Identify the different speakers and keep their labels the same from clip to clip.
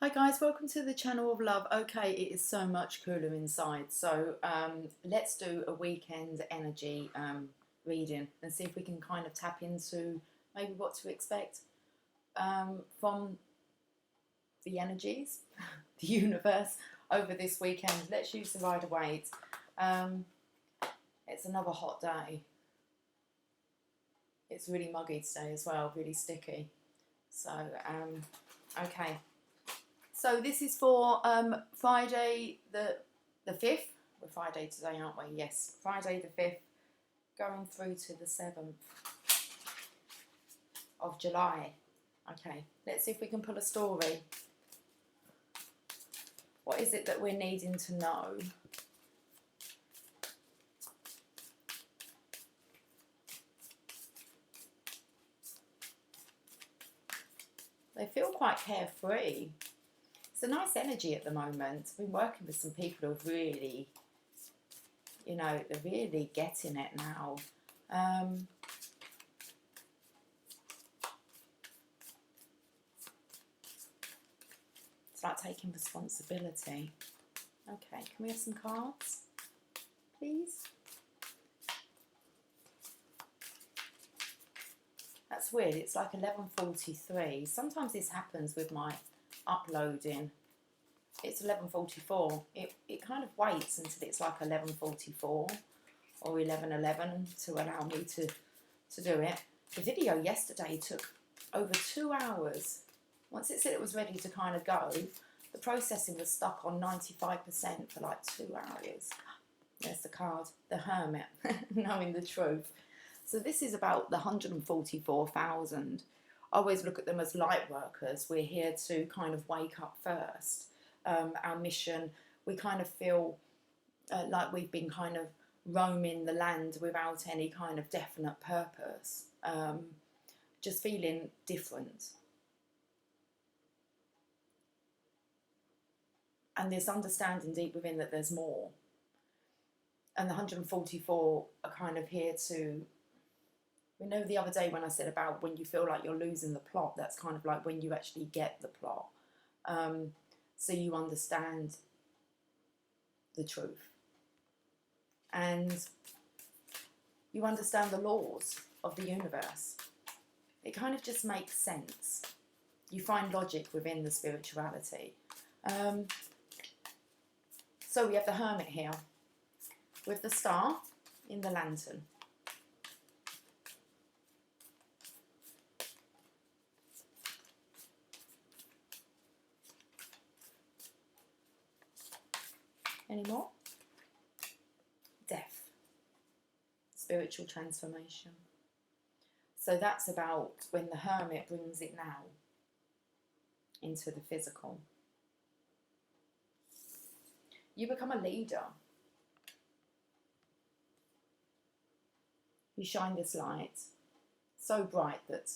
Speaker 1: Hi guys, welcome to the channel of love. Okay, it is so much cooler inside, so let's do a weekend energy reading and see if we can kind of tap into maybe what to expect from the energies, the universe over this weekend. Let's use the Rider-Waite. It's another hot day. It's really muggy today as well, really sticky. So, okay. So this is for Friday the 5th. We're Friday today, aren't we? Yes, Friday the 5th, going through to the 7th of July. Okay, let's see if we can pull a story. What is it that we're needing to know? They feel quite carefree. It's a nice energy at the moment. I've been working with some people who are really, you know, they're really getting it now. It's like taking responsibility. Okay, can we have some cards, please? That's weird, it's like 11:43. Sometimes this happens with my uploading. It's 11:44. It kind of waits until it's like 11:44 or 11:11 to allow me to do it. The video yesterday took over 2 hours. Once it said it was ready to kind of go, the processing was stuck on 95% for like 2 hours. There's the card, the Hermit, knowing the truth. So this is about the 144,000. I always look at them as light workers. We're here to kind of wake up first. Our mission, we kind of feel like we've been kind of roaming the land without any kind of definite purpose. Just feeling different. And this understanding deep within that there's more. And the 144 are kind of here to... We know the other day when I said about when you feel like you're losing the plot, that's kind of like when you actually get the plot. So you understand the truth. And you understand the laws of the universe. It kind of just makes sense. You find logic within the spirituality. So we have the Hermit here with the star in the lantern. Any more? Death. Spiritual transformation. So that's about when the Hermit brings it now into the physical. You become a leader. You shine this light so bright that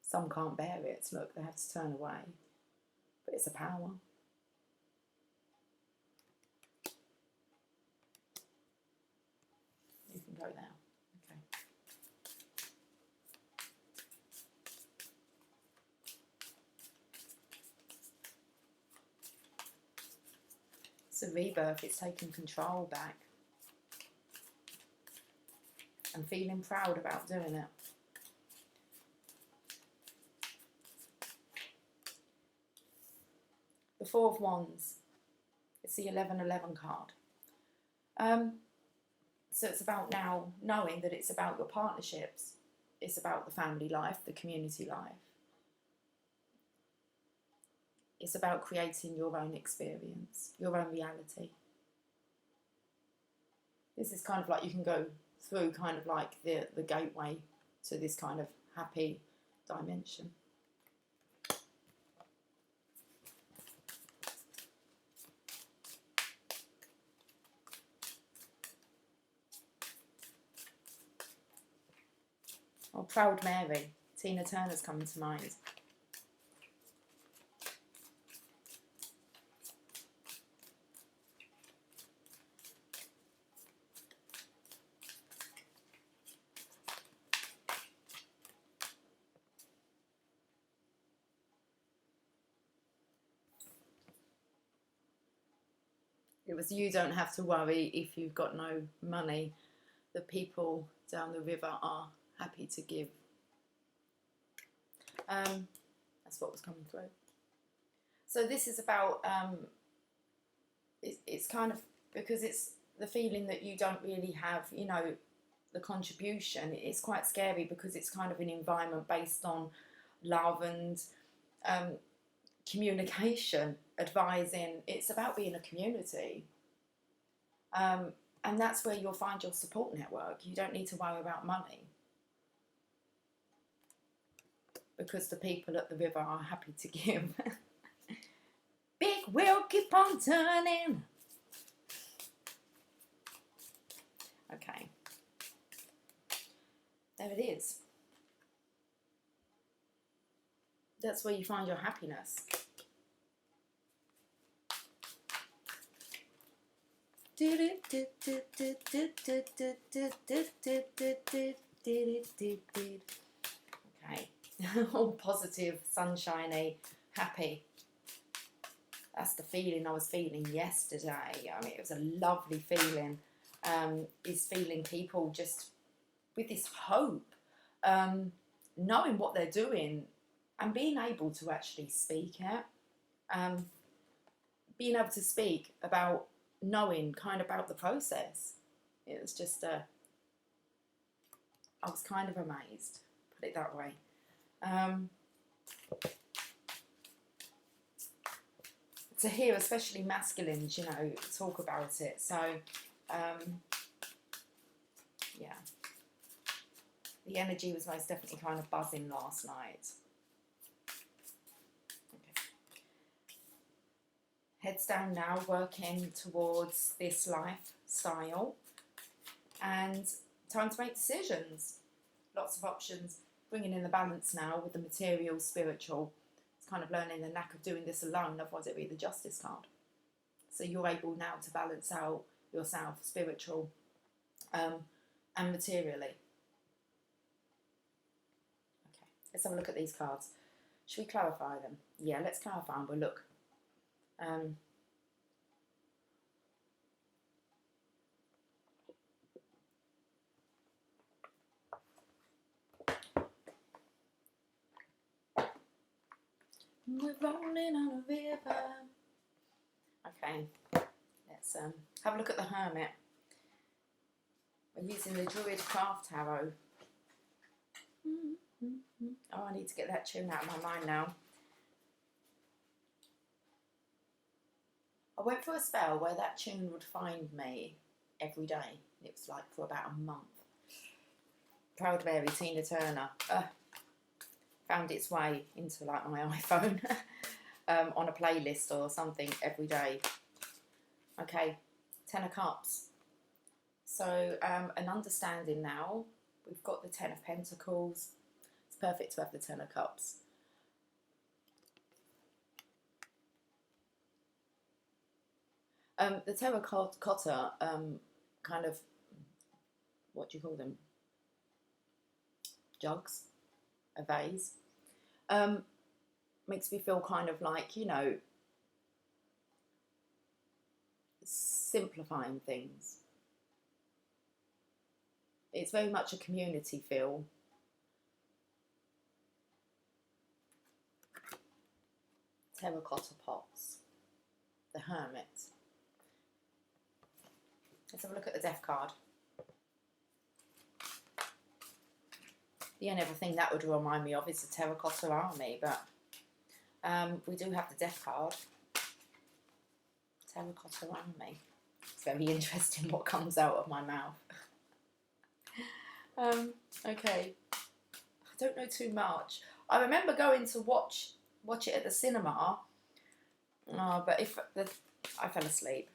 Speaker 1: some can't bear it. Look, they have to turn away. But it's a power. You can go now. Okay. It's a rebirth. It's taking control back. And feeling proud about doing it. The Four of Wands. It's the 11:11 card. So it's about now knowing that it's about your partnerships. It's about the family life, the community life. It's about creating your own experience, your own reality. This is kind of like you can go through kind of like the gateway to this kind of happy dimension. Oh, Proud Mary. Tina Turner's coming to mind. It was, you don't have to worry if you've got no money. The people down the river are happy to give. That's what was coming through. So this is about, it's kind of, because it's the feeling that you don't really have, you know, the contribution. It's quite scary because it's kind of an environment based on love and communication, advising. It's about being a community. And that's where you'll find your support network. You don't need to worry about money, because the people at the river are happy to give. Big wheel keep on turning. Okay. There it is. That's where you find your happiness. Okay. All positive, sunshiny, happy. That's the feeling I was feeling yesterday. I mean, it was a lovely feeling. Is feeling people just with this hope, knowing what they're doing and being able to actually speak it. Being able to speak about knowing kind of about the process. It was just, I was kind of amazed, put it that way. To hear, especially masculines, you know, talk about it. So, yeah. The energy was most definitely kind of buzzing last night. Okay. Heads down now, working towards this lifestyle. And time to make decisions. Lots of options. Bringing in the balance now with the material, spiritual. It's kind of learning the knack of doing this alone, otherwise it'd be the Justice card. So you're able now to balance out yourself, spiritual and materially. Okay, let's have a look at these cards. Should we clarify them? Yeah, let's clarify them. We'll look. We're rolling on a river. Okay, let's have a look at the Hermit. We're using the Druid Craft Tarot. Oh, I need to get that tune out of my mind now. I went for a spell where that tune would find me every day. It was like for about a month. Proud Mary, Tina Turner. Found its way into like my iPhone on a playlist or something every day. Okay, Ten of Cups. So an understanding now. We've got the Ten of Pentacles. It's perfect to have the Ten of Cups. The terracotta kind of, what do you call them? Jugs, a vase. Makes me feel kind of like, you know, simplifying things. It's very much a community feel. Terracotta pots. The Hermit. Let's have a look at the Death card. The only other thing that would remind me of is the Terracotta Army, but we do have the Death card. Terracotta Army. It's very interesting what comes out of my mouth. Okay. I don't know too much. I remember going to watch it at the cinema, but I fell asleep.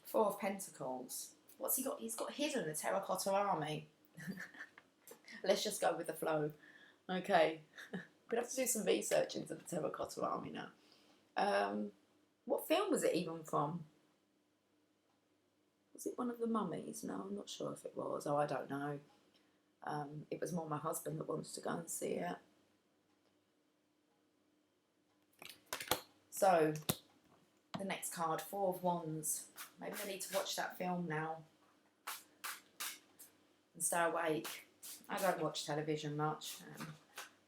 Speaker 1: Four of Pentacles. What's he got? He's got hidden the Terracotta Army. Let's just go with the flow. Okay. We'd have to do some research into the Terracotta Army now. What film was it even from? Was it one of the mummies? No, I'm not sure if it was. Oh, I don't know. It was more my husband that wanted to go and see it. So, the next card, Four of Wands. Maybe I need to watch that film now and stay awake. I don't watch television much.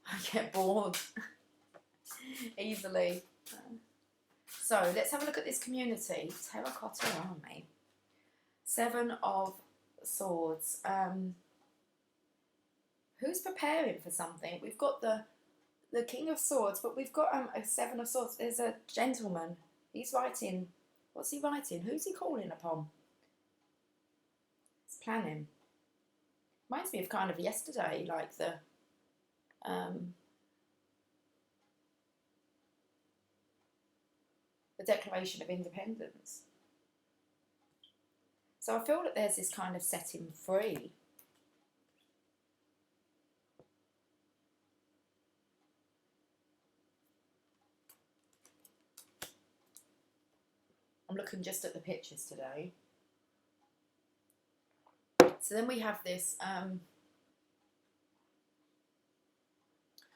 Speaker 1: I get bored easily. So, let's have a look at this community. Terracotta Army. Seven of Swords. Who's preparing for something? We've got the King of Swords, but we've got a Seven of Swords. There's a gentleman. He's writing. What's he writing? Who's he calling upon? He's planning. Reminds me of kind of yesterday, like the Declaration of Independence. So I feel that there's this kind of setting free. I'm looking just at the pictures today. So then we have this,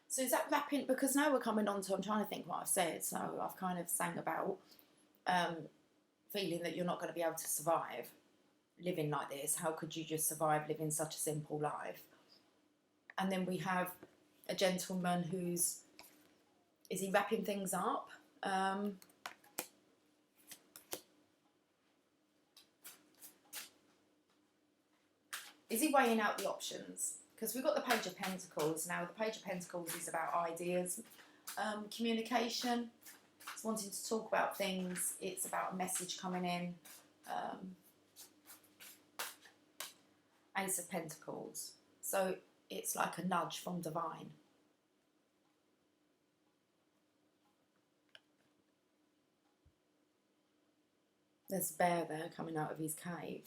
Speaker 1: so is that wrapping, because now we're coming on to, I'm trying to think what I've said, so I've kind of sang about feeling that you're not going to be able to survive living like this. How could you just survive living such a simple life? And then we have a gentleman who's, is he wrapping things up? Is he weighing out the options? Because we've got the Page of Pentacles. Now, the Page of Pentacles is about ideas, communication. It's wanting to talk about things. It's about a message coming in. Ace of Pentacles. So it's like a nudge from divine. There's a bear there coming out of his cave.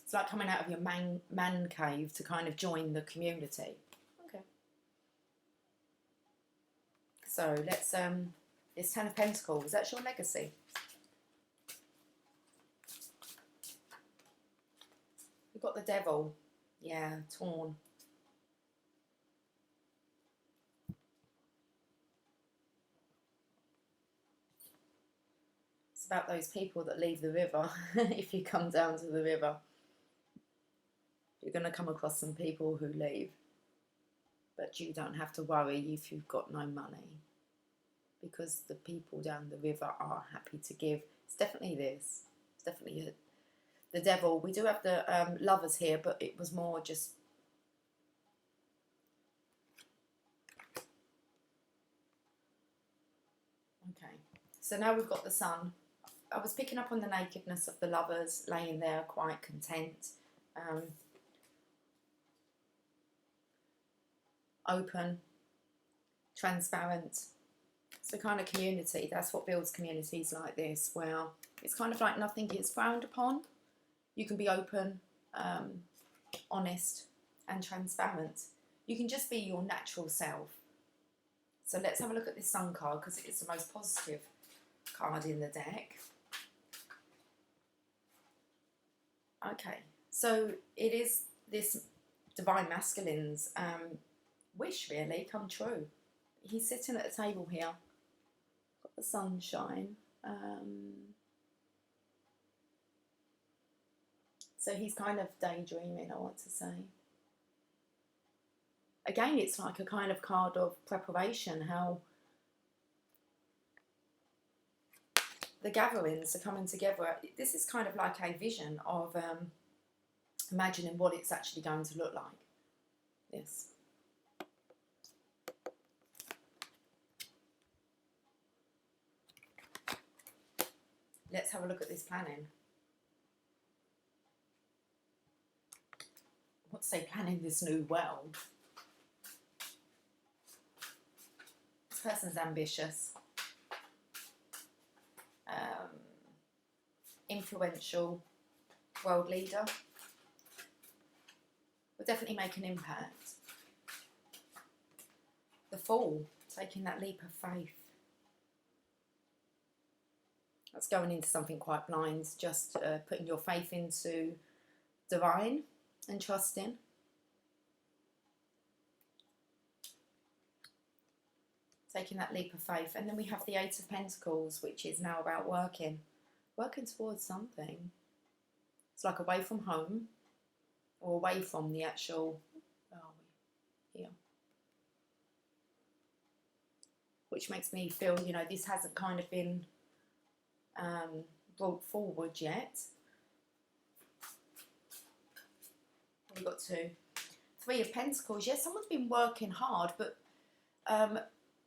Speaker 1: It's like coming out of your man cave to kind of join the community. Okay. So let's it's Ten of Pentacles. That's your legacy. We've got the Devil. Yeah, torn. It's about those people that leave the river. If you come down to the river, you're going to come across some people who leave. But you don't have to worry if you've got no money, because the people down the river are happy to give. It's definitely this. It's definitely the Devil. We do have the Lovers here, but it was more just... Okay. So now we've got the Sun. I was picking up on the nakedness of the Lovers, laying there quite content. Open. Transparent. So kind of community, that's what builds communities like this, where it's kind of like nothing is frowned upon. You can be open, honest and transparent. You can just be your natural self. So let's have a look at this Sun card, because it's the most positive card in the deck. Okay, so it is this Divine Masculine's wish really come true. He's sitting at a table here. Got the sunshine. So he's kind of daydreaming, I want to say. Again, it's like a kind of card of preparation, how the gatherings are coming together. This is kind of like a vision of imagining what it's actually going to look like. This. Let's have a look at this planning. What's say planning this new world? This person's ambitious, influential, world leader. Will definitely make an impact. The Fool, taking that leap of faith. That's going into something quite blind, just putting your faith into divine and trusting. Taking that leap of faith. And then we have the Eight of Pentacles, which is now about working towards something. It's like away from home, or away from the actual, where are we? Here. Which makes me feel, you know, this hasn't kind of been brought forward yet. We've got two. Three of Pentacles. Yes, someone's been working hard, but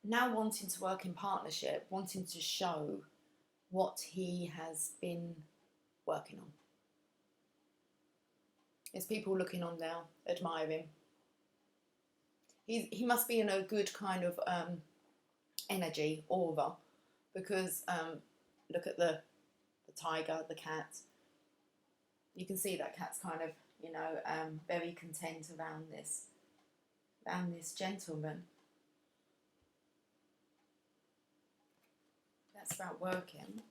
Speaker 1: now wanting to work in partnership, wanting to show what he has been working on. There's people looking on now, admiring. He must be in a good kind of energy, aura, because look at the tiger, the cat. You can see that cat's kind of, you know, very content around this gentleman. That's about working.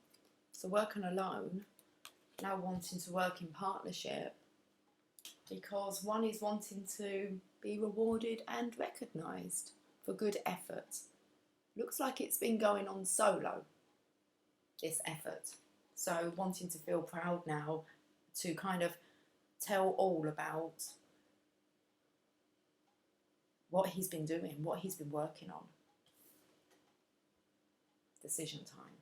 Speaker 1: So working alone, now wanting to work in partnership, because one is wanting to be rewarded and recognised for good effort. Looks like it's been going on solo, this effort. So wanting to feel proud now to kind of tell all about what he's been doing, what he's been working on. Decision time.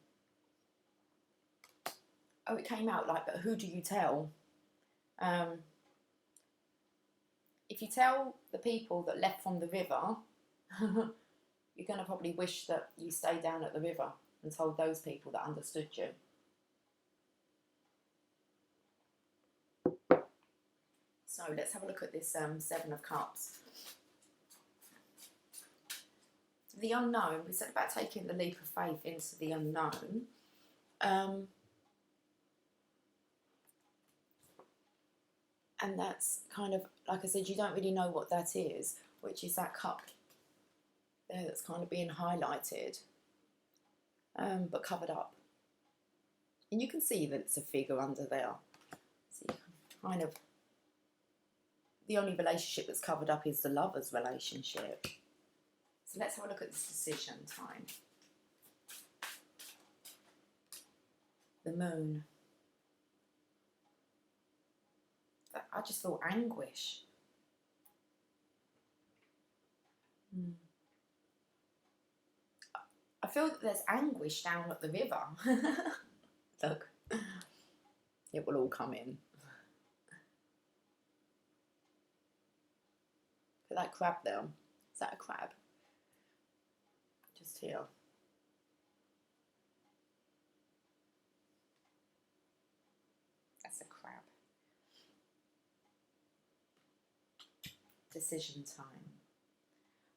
Speaker 1: Oh, it came out like, but who do you tell? If you tell the people that left from the river, you're going to probably wish that you stayed down at the river and told those people that understood you. So let's have a look at this Seven of Cups. The unknown. We said about taking the leap of faith into the unknown. And that's kind of, like I said, you don't really know what that is, which is that cup there that's kind of being highlighted, but covered up. And you can see that it's a figure under there. So you kind of, the only relationship that's covered up is the lover's relationship. So let's have a look at this decision time. The moon. I just feel anguish. I feel that there's anguish down at the river. Look, it will all come in. Look at that crab there. Is that a crab? Just here. That's a crab. Decision time.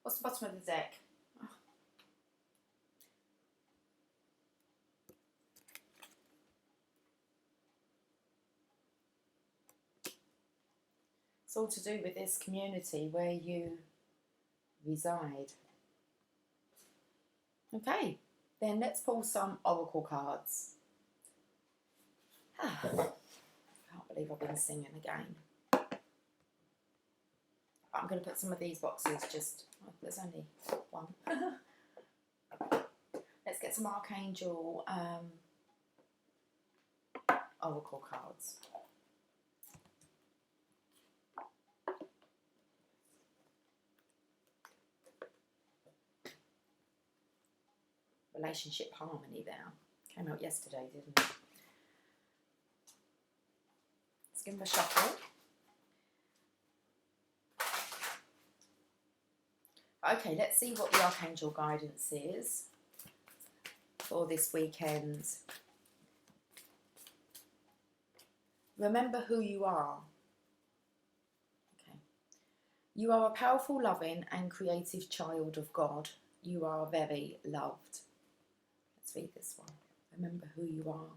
Speaker 1: What's the bottom of the deck? Oh. It's all to do with this community where you reside. Okay, then let's pull some oracle cards. I can't believe I've been singing again. I'm going to put some of these boxes just, oh, there's only one. Let's get some Archangel oracle cards. Relationship harmony there. Came out yesterday, didn't it? Let's give them a shuffle. Okay, let's see what the Archangel guidance is for this weekend. Remember who you are. Okay. You are a powerful, loving and creative child of God. You are very loved. Let's read this one. Remember who you are.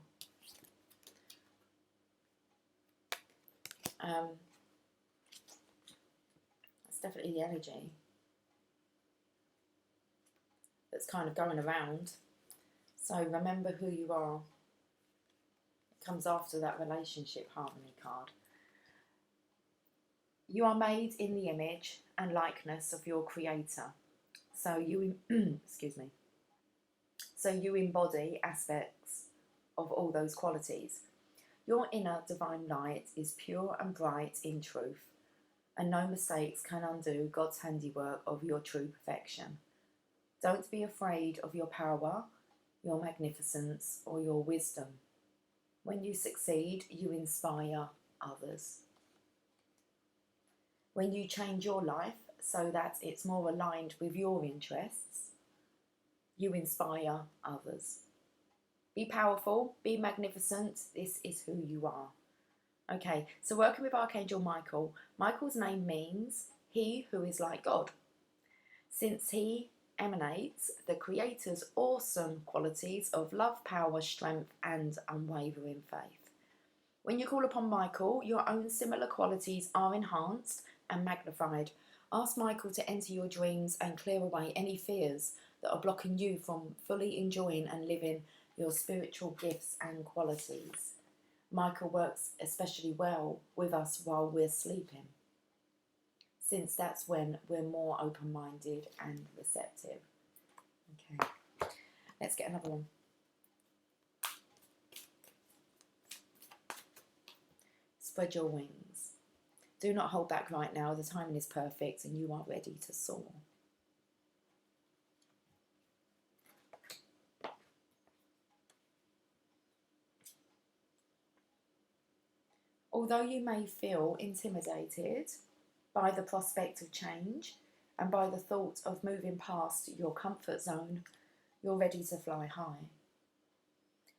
Speaker 1: That's definitely the energy that's kind of going around. So remember who you are. comes after that relationship harmony card. You are made in the image and likeness of your creator. So you, excuse me. So you embody aspects of all those qualities. Your inner divine light is pure and bright in truth, and no mistakes can undo God's handiwork of your true perfection. Don't be afraid of your power, your magnificence, or your wisdom. When you succeed, you inspire others. When you change your life so that it's more aligned with your interests, you inspire others. Be powerful, be magnificent, this is who you are. Okay, so working with Archangel Michael, Michael's name means he who is like God, since he emanates the Creator's awesome qualities of love, power, strength, and unwavering faith. When you call upon Michael, your own similar qualities are enhanced and magnified. Ask Michael to enter your dreams and clear away any fears that are blocking you from fully enjoying and living your spiritual gifts and qualities. Michael works especially well with us while we're sleeping, since that's when we're more open-minded and receptive. Okay, let's get another one. Spread your wings. Do not hold back right now. The timing is perfect and you are ready to soar. Although you may feel intimidated by the prospect of change and by the thought of moving past your comfort zone, you're ready to fly high.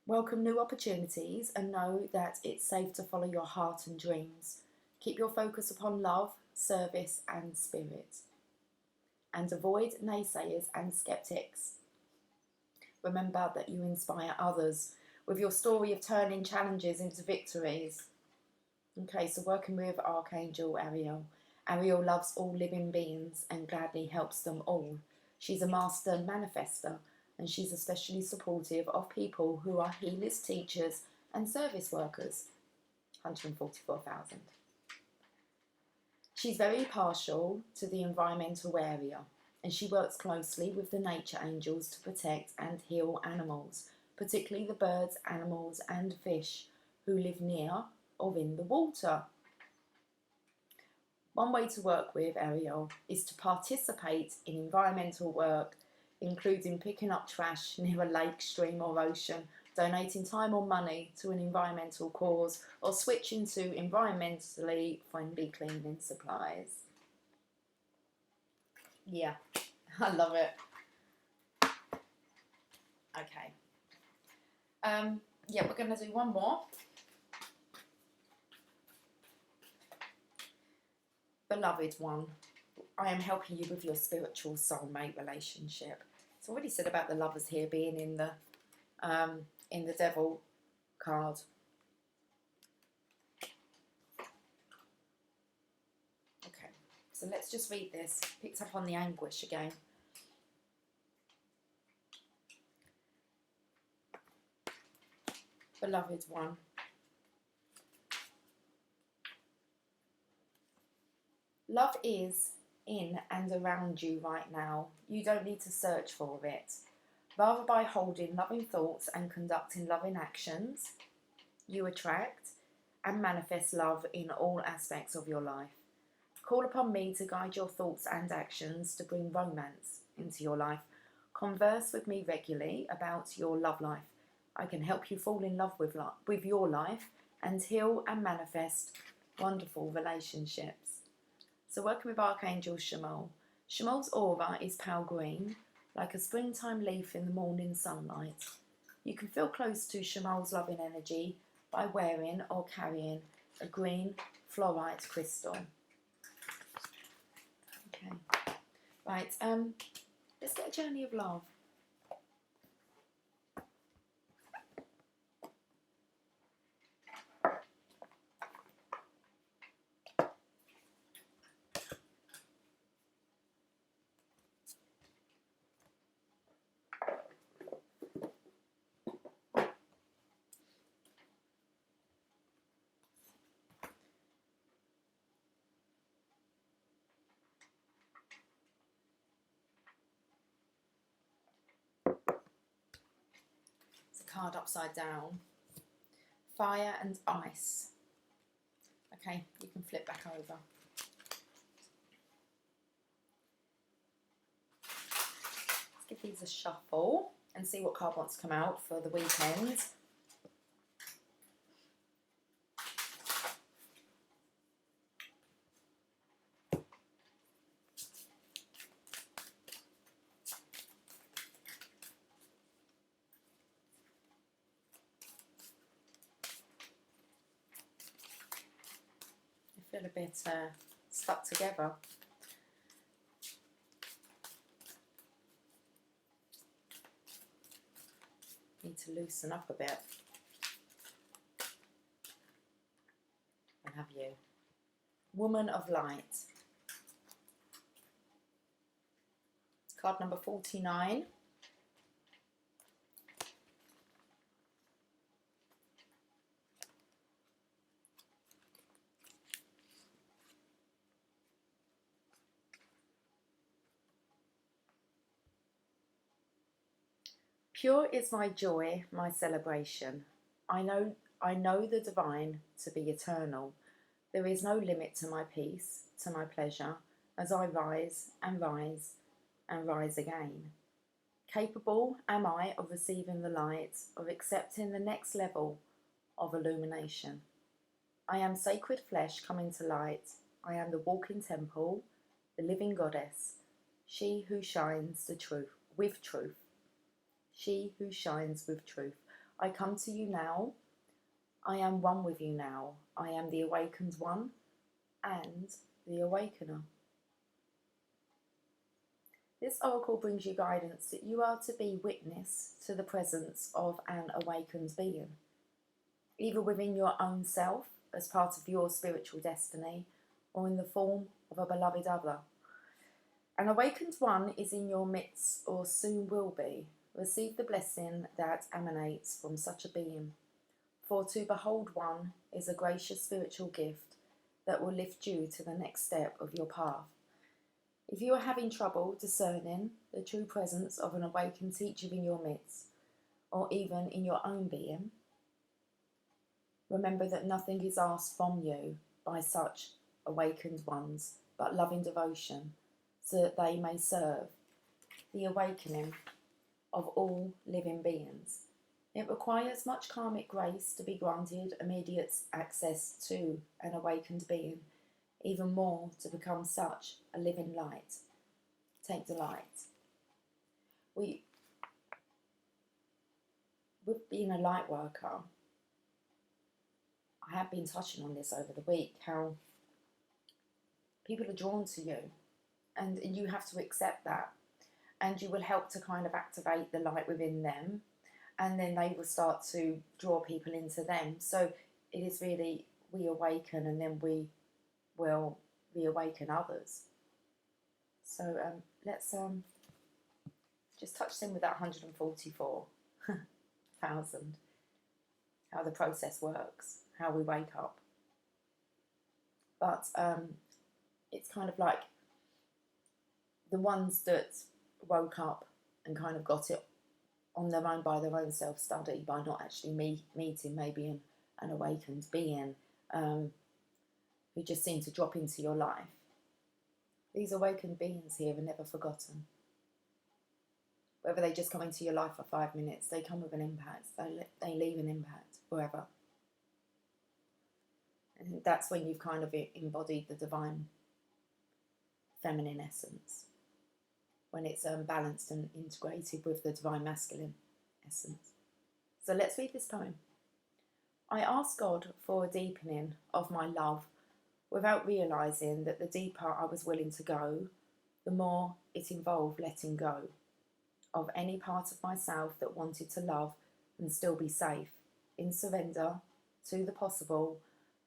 Speaker 1: Welcome new opportunities and know that it's safe to follow your heart and dreams. Keep your focus upon love, service and spirit. And avoid naysayers and skeptics. Remember that you inspire others with your story of turning challenges into victories. Okay, so working with Archangel Ariel. Ariel loves all living beings and gladly helps them all. She's a master manifester, and she's especially supportive of people who are healers, teachers, and service workers. 144,000. She's very partial to the environmental area, and she works closely with the nature angels to protect and heal animals, particularly the birds, animals, and fish who live near or in the water. One way to work with Ariel is to participate in environmental work, including picking up trash near a lake, stream or ocean, donating time or money to an environmental cause, or switching to environmentally friendly cleaning supplies. Yeah, I love it. Okay. Yeah, we're going to do one more. Beloved one, I am helping you with your spiritual soulmate relationship. It's already said about the lovers here being in the Devil card. Okay, so let's just read this. Picked up on the anguish again. Beloved one, love is in and around you right now. You don't need to search for it. Rather, by holding loving thoughts and conducting loving actions, you attract and manifest love in all aspects of your life. Call upon me to guide your thoughts and actions to bring romance into your life. Converse with me regularly about your love life. I can help you fall in love with your life and heal and manifest wonderful relationships. So working with Archangel Shamal. Shamal's aura is pale green, like a springtime leaf in the morning sunlight. You can feel close to Shamal's loving energy by wearing or carrying a green fluorite crystal. Okay, right, let's get a journey of love. card upside down. Fire and ice. Okay, you can flip back over. Let's give these a shuffle and see what card wants to come out for the weekend. I feel a bit stuck together. Need to loosen up a bit. And have you. Woman of Light. Card number 49. Pure is my joy, my celebration. I know the divine to be eternal. There is no limit to my peace, to my pleasure, as I rise and rise and rise again. Capable am I of receiving the light, of accepting the next level of illumination. I am sacred flesh coming to light. I am the walking temple, the living goddess, she who shines the truth with truth. She who shines with truth. I come to you now. I am one with you now. I am the awakened one and the awakener. This oracle brings you guidance that you are to be witness to the presence of an awakened being, either within your own self as part of your spiritual destiny or in the form of a beloved other. An awakened one is in your midst or soon will be. Receive the blessing that emanates from such a being. For to behold one is a gracious spiritual gift that will lift you to the next step of your path. If you are having trouble discerning the true presence of an awakened teacher in your midst, or even in your own being, remember that nothing is asked from you by such awakened ones but loving devotion, so that they may serve the awakening of all living beings. It requires much karmic grace to be granted immediate access to an awakened being, even more to become such a living light. Take delight. With being a light worker, I have been touching on this over the week, how people are drawn to you and you have to accept that. And you will help to kind of activate the light within them, and then they will start to draw people into them. So it is really, we awaken and then we will reawaken others. So let's just touch in with that 144,000, how the process works, how we wake up. But it's kind of like the ones that woke up and kind of got it on their own by their own self-study, by not actually meeting maybe an awakened being who just seemed to drop into your life. These awakened beings here are never forgotten. Whether they just come into your life for 5 minutes, they come with an impact. They leave an impact forever. And that's when you've kind of embodied the divine feminine essence, when it's balanced and integrated with the divine masculine essence. So let's read this poem. I asked God for a deepening of my love without realising that the deeper I was willing to go, the more it involved letting go of any part of myself that wanted to love and still be safe. In surrender to the possible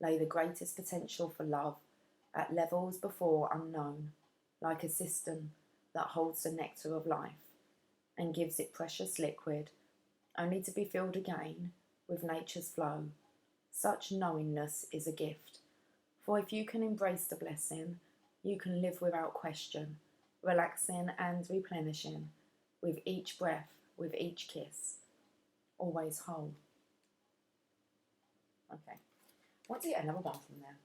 Speaker 1: lay the greatest potential for love at levels before unknown, like a cistern that holds the nectar of life and gives it precious liquid, only to be filled again with nature's flow. Such knowingness is a gift, for if you can embrace the blessing, you can live without question, relaxing and replenishing with each breath, with each kiss. always whole. Okay, I want to get another one from there.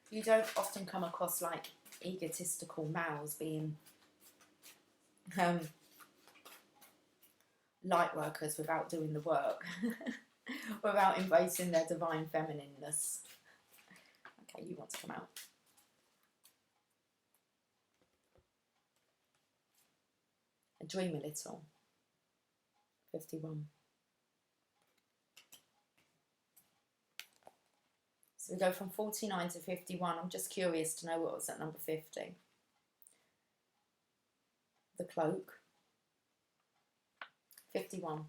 Speaker 1: You don't often come across like egotistical males being light workers without doing the work, without embracing their divine feminineness. Okay, you want to come out. And dream a little. 51. So we go from 49 to 51. I'm just curious to know what was at number 50. The cloak. 51.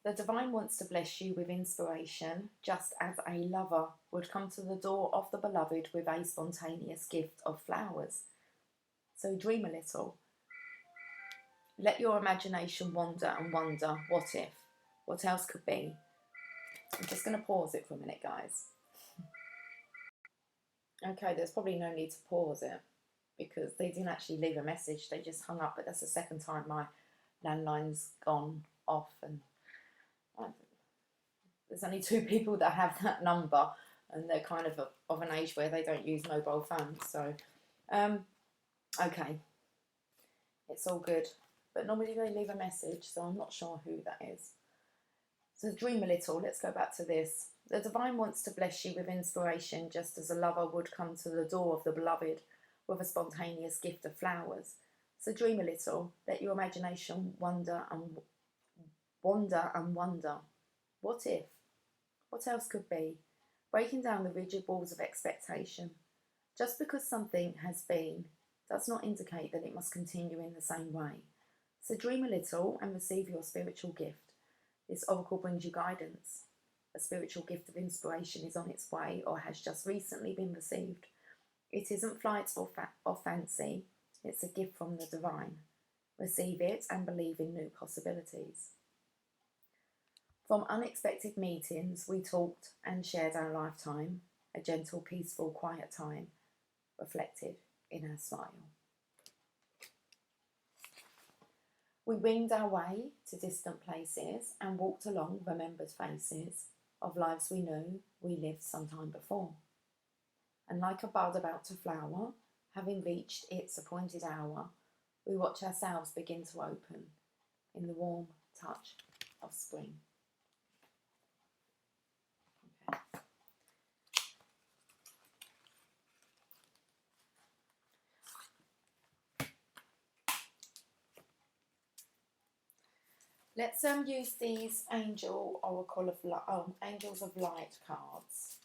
Speaker 1: The divine wants to bless you with inspiration, just as a lover would come to the door of the beloved with a spontaneous gift of flowers. So dream a little. Let your imagination wander and wonder, what if? What else could be? I'm just going to pause it for a minute, guys. Okay, there's probably no need to pause it because they didn't actually leave a message. They just hung up, but that's the second time my landline's gone off, and there's only 2 people that have that number, and they're kind of an age where they don't use mobile phones. So, okay, it's all good. But normally they leave a message, so I'm not sure who that is. So dream a little. Let's go back to this. The divine wants to bless you with inspiration, just as a lover would come to the door of the beloved with a spontaneous gift of flowers. So dream a little. Let your imagination wander and wonder. What if? What else could be? Breaking down the rigid walls of expectation. Just because something has been does not indicate that it must continue in the same way. So dream a little and receive your spiritual gift. This oracle brings you guidance. A spiritual gift of inspiration is on its way or has just recently been received. It isn't flight or fancy. It's a gift from the divine. Receive it and believe in new possibilities. From unexpected meetings, we talked and shared our lifetime, a gentle, peaceful, quiet time, reflected in our smile. We winged our way to distant places and walked along remembered faces of lives we knew we lived some time before. And like a bud about to flower, having reached its appointed hour, we watch ourselves begin to open in the warm touch of spring. Okay. Let's use these Angels of Light cards.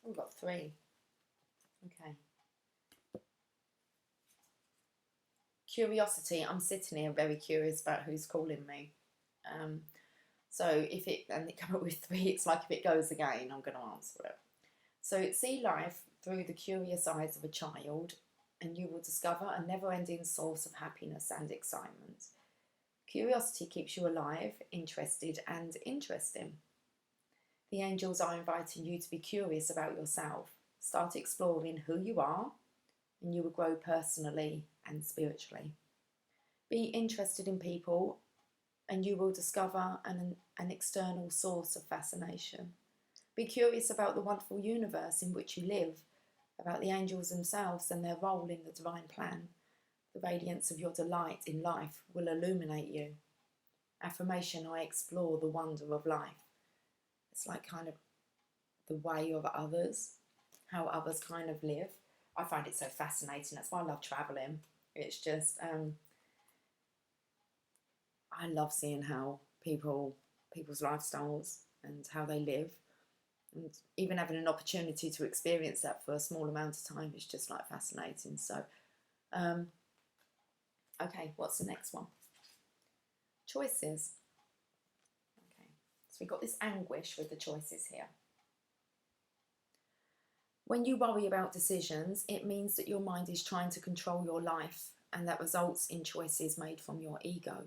Speaker 1: We've got 3. Okay. Curiosity. I'm sitting here very curious about who's calling me. So if it come up with 3, it's like if it goes again, I'm going to answer it. So see life through the curious eyes of a child, and you will discover a never-ending source of happiness and excitement. Curiosity keeps you alive, interested and interesting. The angels are inviting you to be curious about yourself. Start exploring who you are, and you will grow personally and spiritually. Be interested in people, and you will discover an external source of fascination. Be curious about the wonderful universe in which you live, about the angels themselves and their role in the divine plan. The radiance of your delight in life will illuminate you. Affirmation: I explore the wonder of life. It's like kind of the way of others, how others kind of live. I find it so fascinating. That's why I love travelling. It's just, I love seeing how people's lifestyles and how they live. And even having an opportunity to experience that for a small amount of time is just like fascinating. So, okay, what's the next one? Choices. Okay, so we've got this anguish with the choices here. When you worry about decisions, it means that your mind is trying to control your life, and that results in choices made from your ego.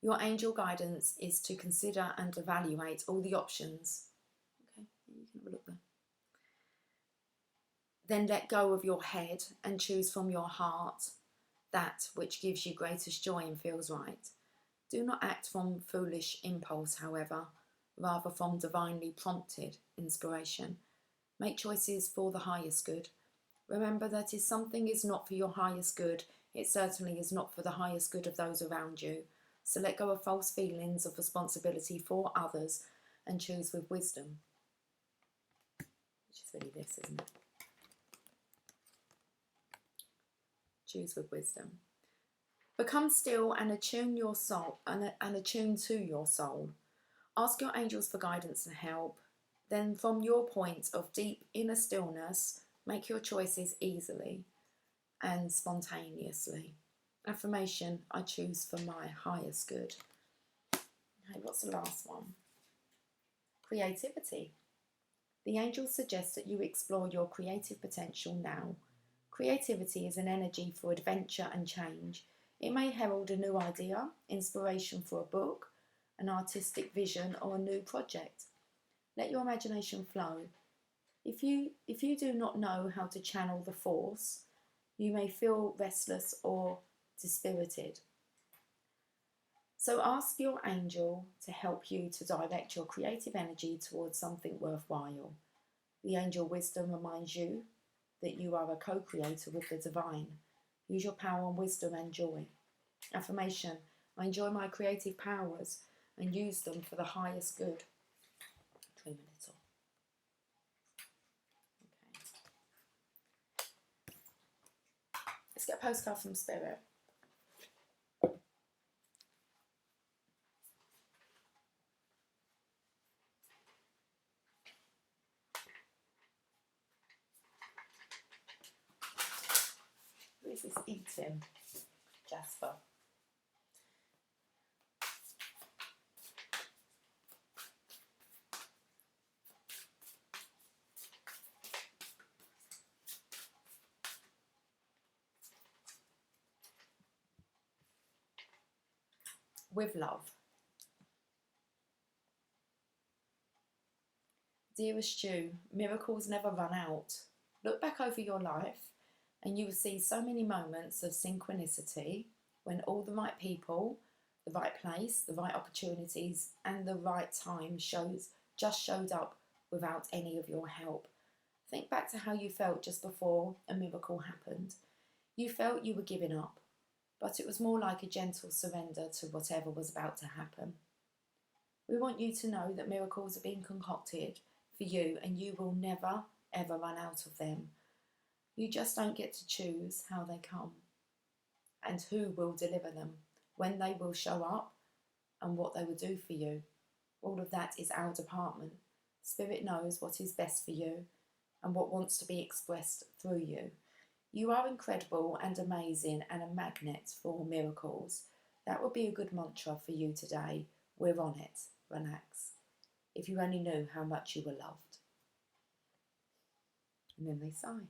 Speaker 1: Your angel guidance is to consider and evaluate all the options. Okay, you can have a look there. Then let go of your head and choose from your heart that which gives you greatest joy and feels right. Do not act from foolish impulse, however, rather from divinely prompted inspiration. Make choices for the highest good. Remember that if something is not for your highest good, it certainly is not for the highest good of those around you. So let go of false feelings of responsibility for others and choose with wisdom. Which is really this, isn't it? Choose with wisdom. Become still and attune your soul and attune to your soul. Ask your angels for guidance and help. Then from your point of deep inner stillness, make your choices easily and spontaneously. Affirmation, I choose for my highest good. Okay, what's the last one? Creativity. The angels suggest that you explore your creative potential now. Creativity is an energy for adventure and change. It may herald a new idea, inspiration for a book, an artistic vision, or a new project. Let your imagination flow. If you do not know how to channel the force, you may feel restless or dispirited. So ask your angel to help you to direct your creative energy towards something worthwhile. The angel wisdom reminds you that you are a co-creator with the divine. Use your power and wisdom and joy. Affirmation, I enjoy my creative powers and use them for the highest good. Trim a little. Okay. Let's get a postcard from Spirit. Who is this eating? Jasper. With love. Dearest Stu, miracles never run out. Look back over your life and you will see so many moments of synchronicity when all the right people, the right place, the right opportunities and the right time just showed up without any of your help. Think back to how you felt just before a miracle happened. You felt you were giving up, but it was more like a gentle surrender to whatever was about to happen. We want you to know that miracles are being concocted for you and you will never ever run out of them. You just don't get to choose how they come and who will deliver them, when they will show up and what they will do for you. All of that is our department. Spirit knows what is best for you and what wants to be expressed through you. You are incredible and amazing and a magnet for miracles. That would be a good mantra for you today. We're on it. Relax. If you only knew how much you were loved. And then they sigh. Okay.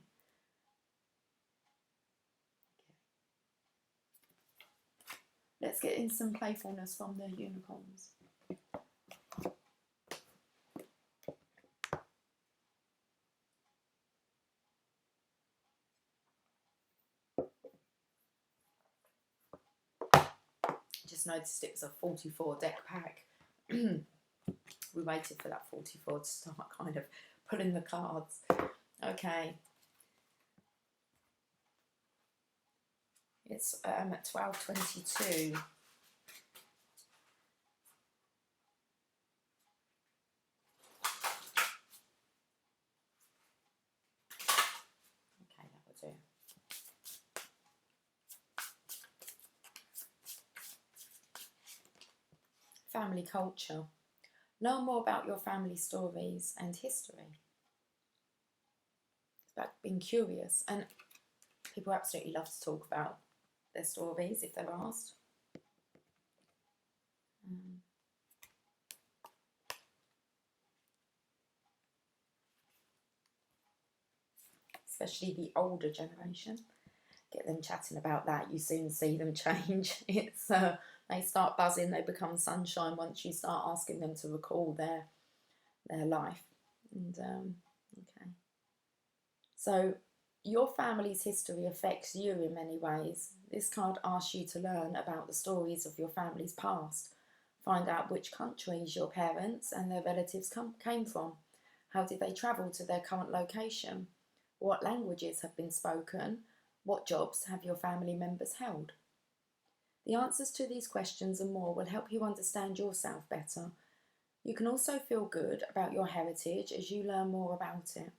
Speaker 1: Let's get in some playfulness from the unicorns. Just noticed it was a 44 deck pack. We waited for that 44 to start kind of pulling the cards. Okay. It's at 12:22. Okay, that will do. Family culture. Learn more about your family stories and history. It's about being curious, and people absolutely love to talk about their stories if they're asked. Especially the older generation. Get them chatting about that, you soon see them change. It's They start buzzing, they become sunshine once you start asking them to recall their life. And okay. So your family's history affects you in many ways. This card asks you to learn about the stories of your family's past. Find out which countries your parents and their relatives came from. How did they travel to their current location? What languages have been spoken? What jobs have your family members held? The answers to these questions and more will help you understand yourself better. You can also feel good about your heritage as you learn more about it.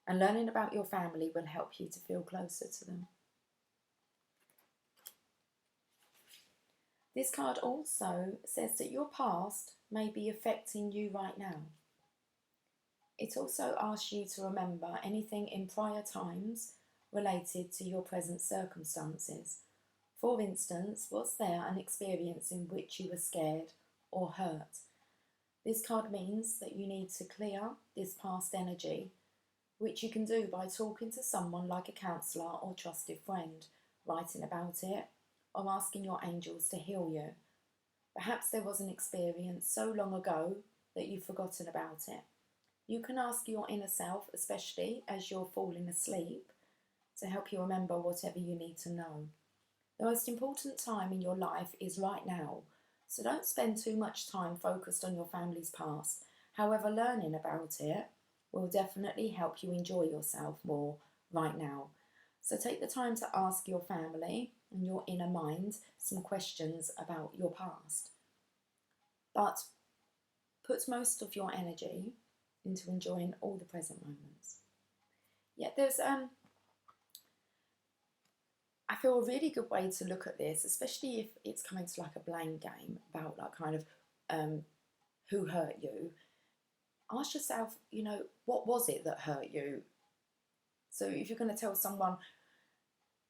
Speaker 1: And learning about your family will help you to feel closer to them. This card also says that your past may be affecting you right now. It also asks you to remember anything in prior times related to your present circumstances. For instance, was there an experience in which you were scared or hurt? This card means that you need to clear this past energy, which you can do by talking to someone like a counsellor or trusted friend, writing about it, or asking your angels to heal you. Perhaps there was an experience so long ago that you've forgotten about it. You can ask your inner self, especially as you're falling asleep, to help you remember whatever you need to know. The most important time in your life is right now, so don't spend too much time focused on your family's past. However, learning about it will definitely help you enjoy yourself more right now. So take the time to ask your family and your inner mind some questions about your past. But put most of your energy into enjoying all the present moments. Yeah, there's I feel a really good way to look at this, especially if it's coming to like a blame game about like kind of who hurt you. Ask yourself, what was it that hurt you? So if you're going to tell someone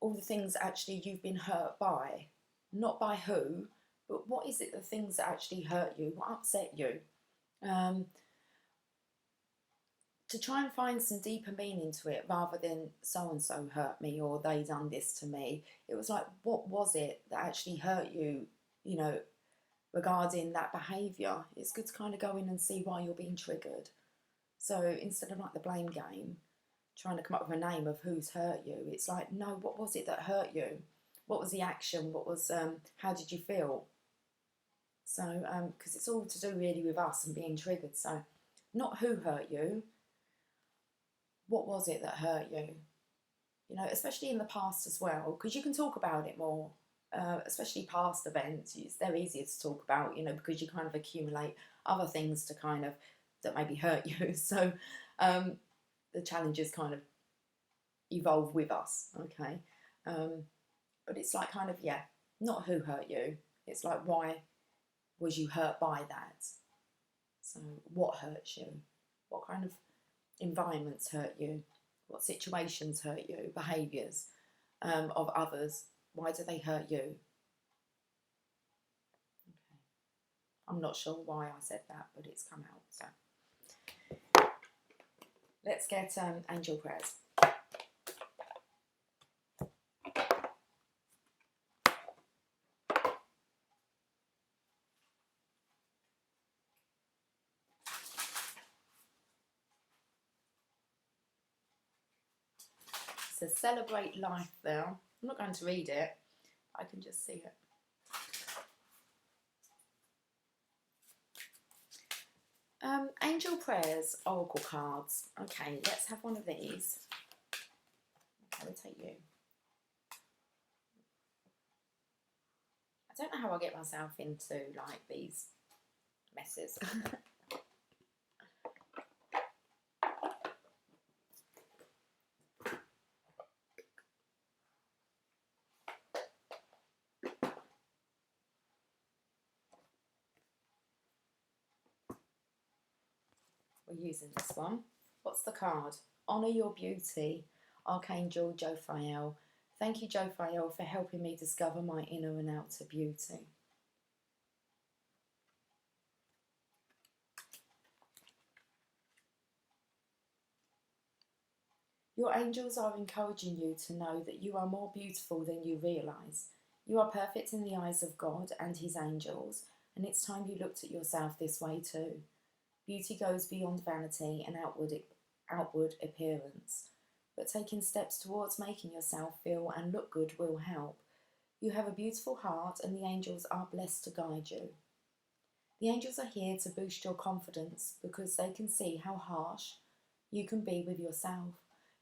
Speaker 1: all the things actually you've been hurt by, not by who, but what is it, the things that actually hurt you, what upset you? To try and find some deeper meaning to it rather than so-and-so hurt me or they done this to me. It was like, what was it that actually hurt you, regarding that behaviour? It's good to kind of go in and see why you're being triggered. So instead of like the blame game, trying to come up with a name of who's hurt you, it's like, no, what was it that hurt you? What was the action? What was, how did you feel? So, because it's all to do really with us and being triggered. So not who hurt you, what was it that hurt you? Especially in the past as well, because you can talk about it more, especially past events. They're easier to talk about, because you kind of accumulate other things to kind of, that maybe hurt you. So the challenges kind of evolve with us, okay? But it's like kind of, not who hurt you. It's like, why was you hurt by that? So what hurts you? What kind of environments hurt you? What situations hurt you? Behaviours of others. Why do they hurt you? Okay. I'm not sure why I said that, but it's come out. So let's get angel prayers. So celebrate life there. I'm not going to read it. I can just see it. Angel prayers, oracle cards. Okay, let's have one of these. Okay, we'll take you. I don't know how I get myself into like these messes. We're using this one. What's the card? Honour your beauty. Archangel Jophiel. Thank you, Jophiel, for helping me discover my inner and outer beauty. Your angels are encouraging you to know that you are more beautiful than you realise. You are perfect in the eyes of God and his angels, and it's time you looked at yourself this way too. Beauty goes beyond vanity and outward appearance, but taking steps towards making yourself feel and look good will help. You have a beautiful heart, and the angels are blessed to guide you. The angels are here to boost your confidence because they can see how harsh you can be with yourself.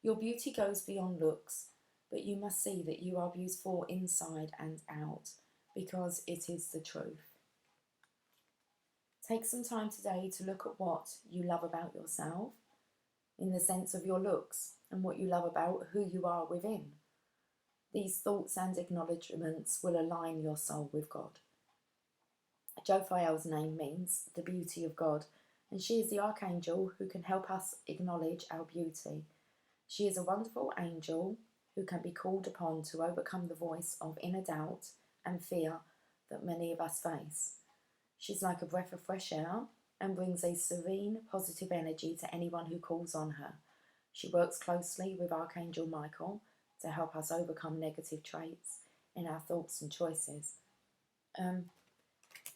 Speaker 1: Your beauty goes beyond looks, but you must see that you are beautiful inside and out because it is the truth. Take some time today to look at what you love about yourself in the sense of your looks and what you love about who you are within. These thoughts and acknowledgements will align your soul with God. Jophiel's name means the beauty of God, and she is the archangel who can help us acknowledge our beauty. She is a wonderful angel who can be called upon to overcome the voice of inner doubt and fear that many of us face. She's like a breath of fresh air and brings a serene, positive energy to anyone who calls on her. She works closely with Archangel Michael to help us overcome negative traits in our thoughts and choices.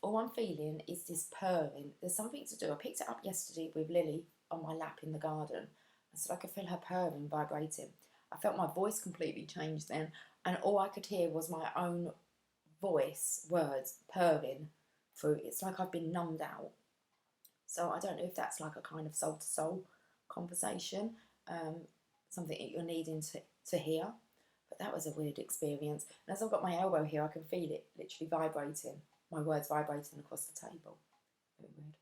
Speaker 1: All I'm feeling is this purring. There's something to do. I picked it up yesterday with Lily on my lap in the garden. So I could feel her purring, vibrating. I felt my voice completely change then, and all I could hear was my own voice, words, purring through. It's like I've been numbed out. So I don't know if that's like a kind of soul-to-soul conversation, something that you're needing to hear. But that was a weird experience. And as I've got my elbow here, I can feel it literally vibrating. My words vibrating across the table. Very weird.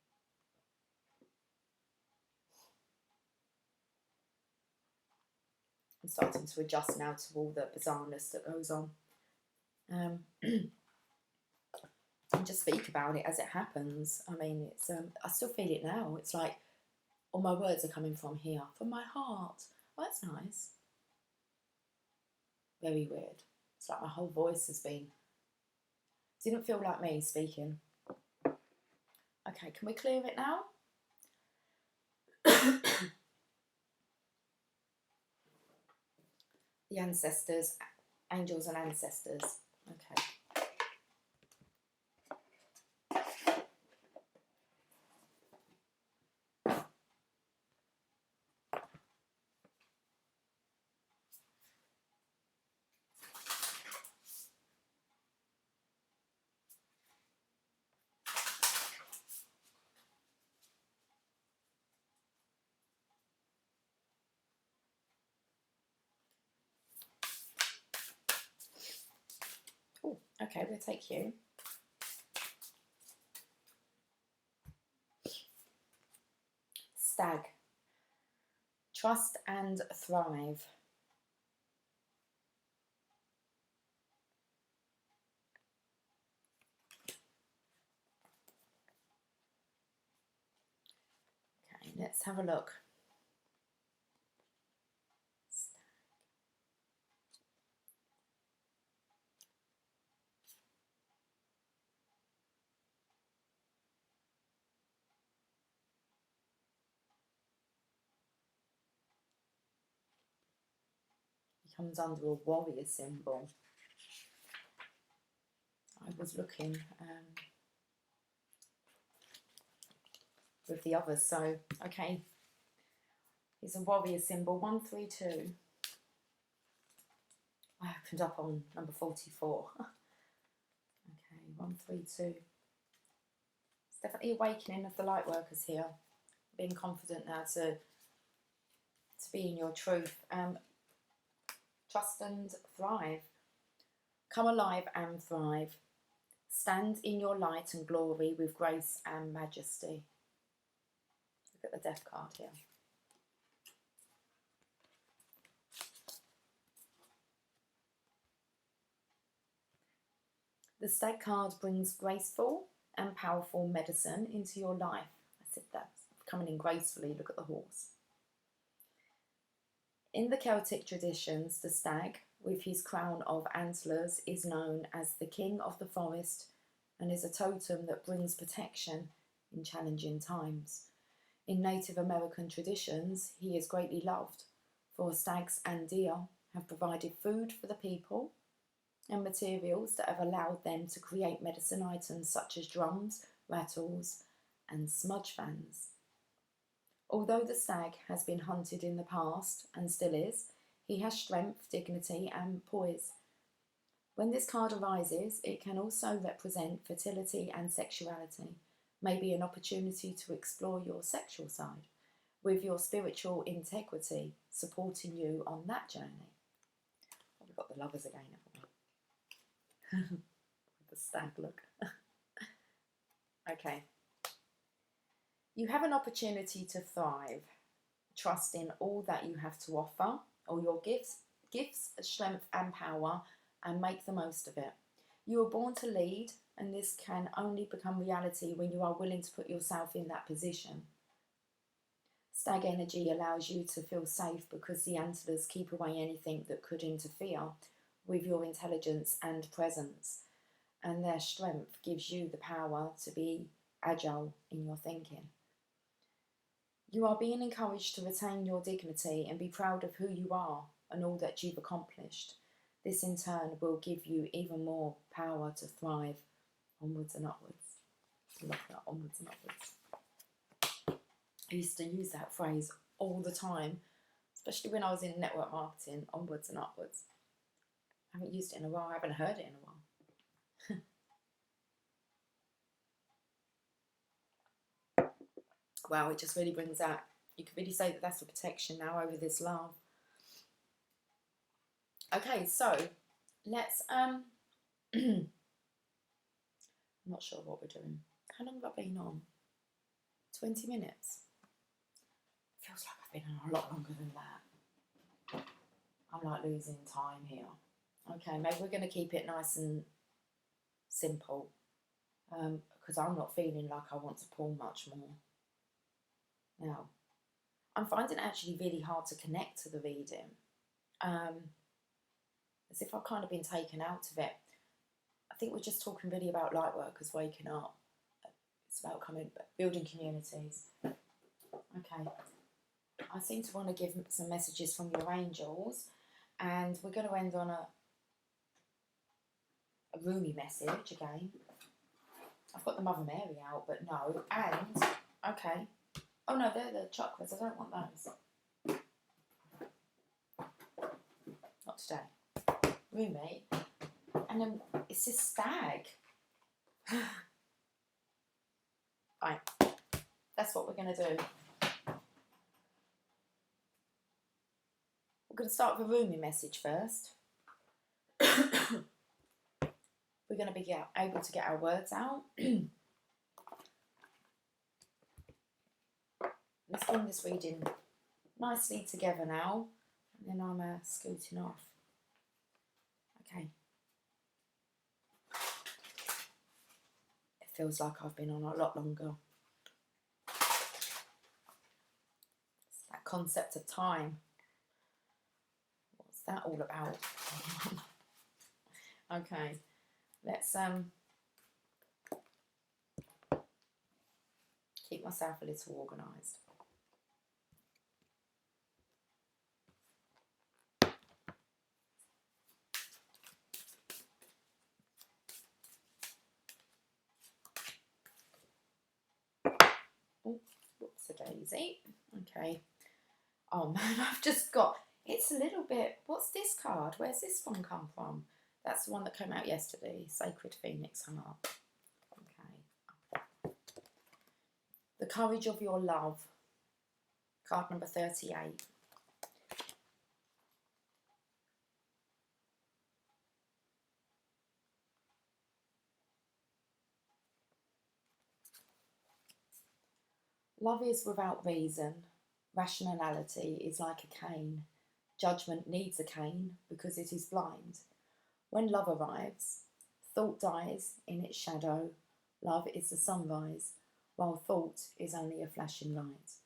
Speaker 1: I'm starting to adjust now to all the bizarreness that goes on. And just speak about it as it happens. I mean, it's I still feel it now. It's like all my words are coming from here, from my heart. Oh, that's nice. Very weird. It's like my whole voice has been. Didn't feel like me speaking. Okay, can we clear it now? The ancestors, angels and ancestors. Okay. Oh, okay, we'll take you. Stag. Trust and thrive. Okay, let's have a look. He comes under a warrior symbol. I was looking with the others, so okay. He's a warrior symbol, 132. I opened up on number 44. Okay, 132. It's definitely awakening of the light workers here. Being confident now to be in your truth. Trust and thrive. Come alive and thrive. Stand in your light and glory with grace and majesty. Look at the death card here. The stag card brings graceful and powerful medicine into your life. I said that, coming in gracefully. Look at the horse. In the Celtic traditions, the stag, with his crown of antlers, is known as the king of the forest and is a totem that brings protection in challenging times. In Native American traditions, he is greatly loved, for stags and deer have provided food for the people and materials that have allowed them to create medicine items such as drums, rattles, and smudge fans. Although the stag has been hunted in the past, and still is, he has strength, dignity, and poise. When this card arises, it can also represent fertility and sexuality, maybe an opportunity to explore your sexual side, with your spiritual integrity supporting you on that journey. Oh, we've got the lovers again, haven't we? The stag look. Okay. You have an opportunity to thrive. Trust in all that you have to offer, all your gifts, strength and power, and make the most of it. You were born to lead, and this can only become reality when you are willing to put yourself in that position. Stag energy allows you to feel safe because the antlers keep away anything that could interfere with your intelligence and presence, and their strength gives you the power to be agile in your thinking. You are being encouraged to retain your dignity and be proud of who you are and all that you've accomplished. This in turn will give you even more power to thrive onwards and upwards. I love that, onwards and upwards. I used to use that phrase all the time, especially when I was in network marketing, onwards and upwards. I haven't used it in a while, I haven't heard it in a while. Wow, it just really brings out, you could really say that that's a protection now over this love. Okay, so let's, I'm not sure what we're doing. How long have I been on? 20 minutes? Feels like I've been on a lot longer than that. I'm like losing time here. Okay, maybe we're going to keep it nice and simple, because I'm not feeling like I want to pull much more. Now, I'm finding it actually really hard to connect to the reading, as if I've kind of been taken out of it. I think we're just talking really about light workers waking up. It's about building communities. Okay, I seem to want to give some messages from your angels, and we're going to end on a roomy message again. I've got the Mother Mary out, but no, and, okay. Oh no, they're the chakras, I don't want those. Not today. Roomy. And then it's this stag. Right, that's what we're going to do. We're going to start with a roomy message first. We're going to be able to get our words out. Let's bring this reading nicely together now, and then I'm scooting off. Okay. It feels like I've been on a lot longer. It's that concept of time. What's that all about? Okay, let's keep myself a little organised. Oh, whoops a daisy. Okay. Oh man, I've just got, it's a little bit, what's this card? Where's this one come from? That's the one that came out yesterday, Sacred Phoenix Heart. Okay. The Courage of Your Love, card number 38. Love is without reason. Rationality is like a cane. Judgment needs a cane because it is blind. When love arrives, thought dies in its shadow. Love is the sunrise, while thought is only a flashing light.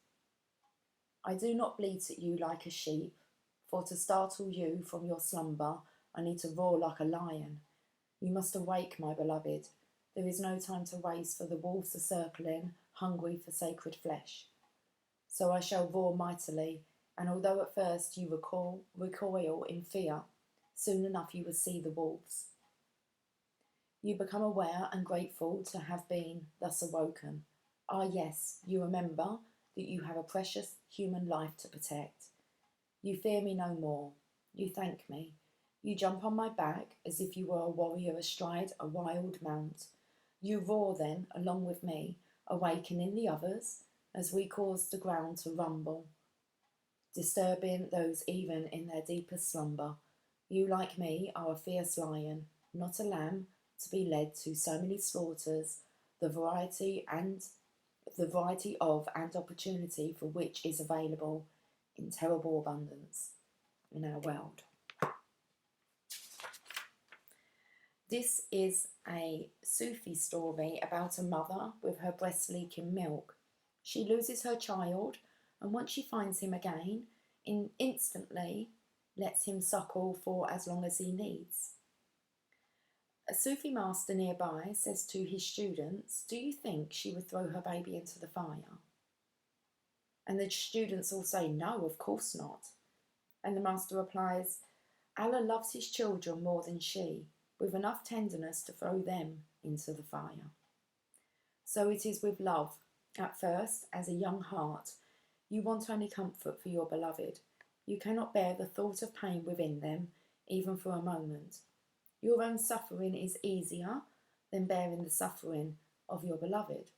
Speaker 1: I do not bleat at you like a sheep, for to startle you from your slumber, I need to roar like a lion. You must awake, my beloved. There is no time to waste, for the wolves are circling, hungry for sacred flesh. So I shall roar mightily, and although at first you recoil in fear, Soon enough you would see the wolves. You become aware and grateful to have been thus awoken. Ah, yes, you remember that you have a precious human life to protect. You fear me no more. You thank me. You jump on my back as if you were a warrior astride a wild mount. You roar then, along with me, awakening the others as we cause the ground to rumble, disturbing those even in their deepest slumber. You, like me, are a fierce lion, not a lamb, to be led to so many slaughters, the variety of and opportunity for which is available in terrible abundance in our world. This is a Sufi story about a mother with her breast leaking milk. She loses her child, and once she finds him again, instantly lets him suckle for as long as he needs. A Sufi master nearby says to his students, "Do you think she would throw her baby into the fire?" And the students all say, "No, of course not." And the master replies, "Allah loves his children more than she, with enough tenderness to throw them into the fire." So it is with love. At first, as a young heart, you want only comfort for your beloved. You cannot bear the thought of pain within them, even for a moment. Your own suffering is easier than bearing the suffering of your beloved.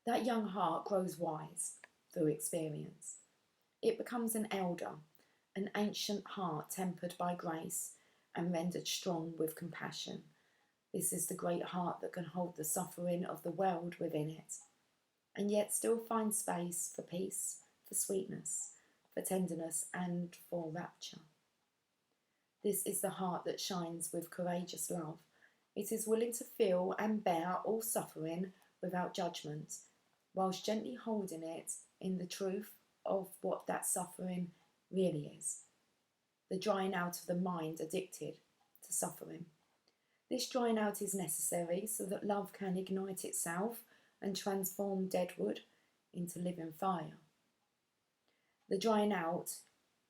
Speaker 1: That young heart grows wise through experience. It becomes an elder, an ancient heart tempered by grace and rendered strong with compassion. This is the great heart that can hold the suffering of the world within it, and yet still find space for peace, for sweetness, for tenderness, and for rapture. This is the heart that shines with courageous love. It is willing to feel and bear all suffering without judgment, whilst gently holding it in the truth of what that suffering really is. The drying out of the mind addicted to suffering. This drying out is necessary so that love can ignite itself and transform dead wood into living fire. The drying out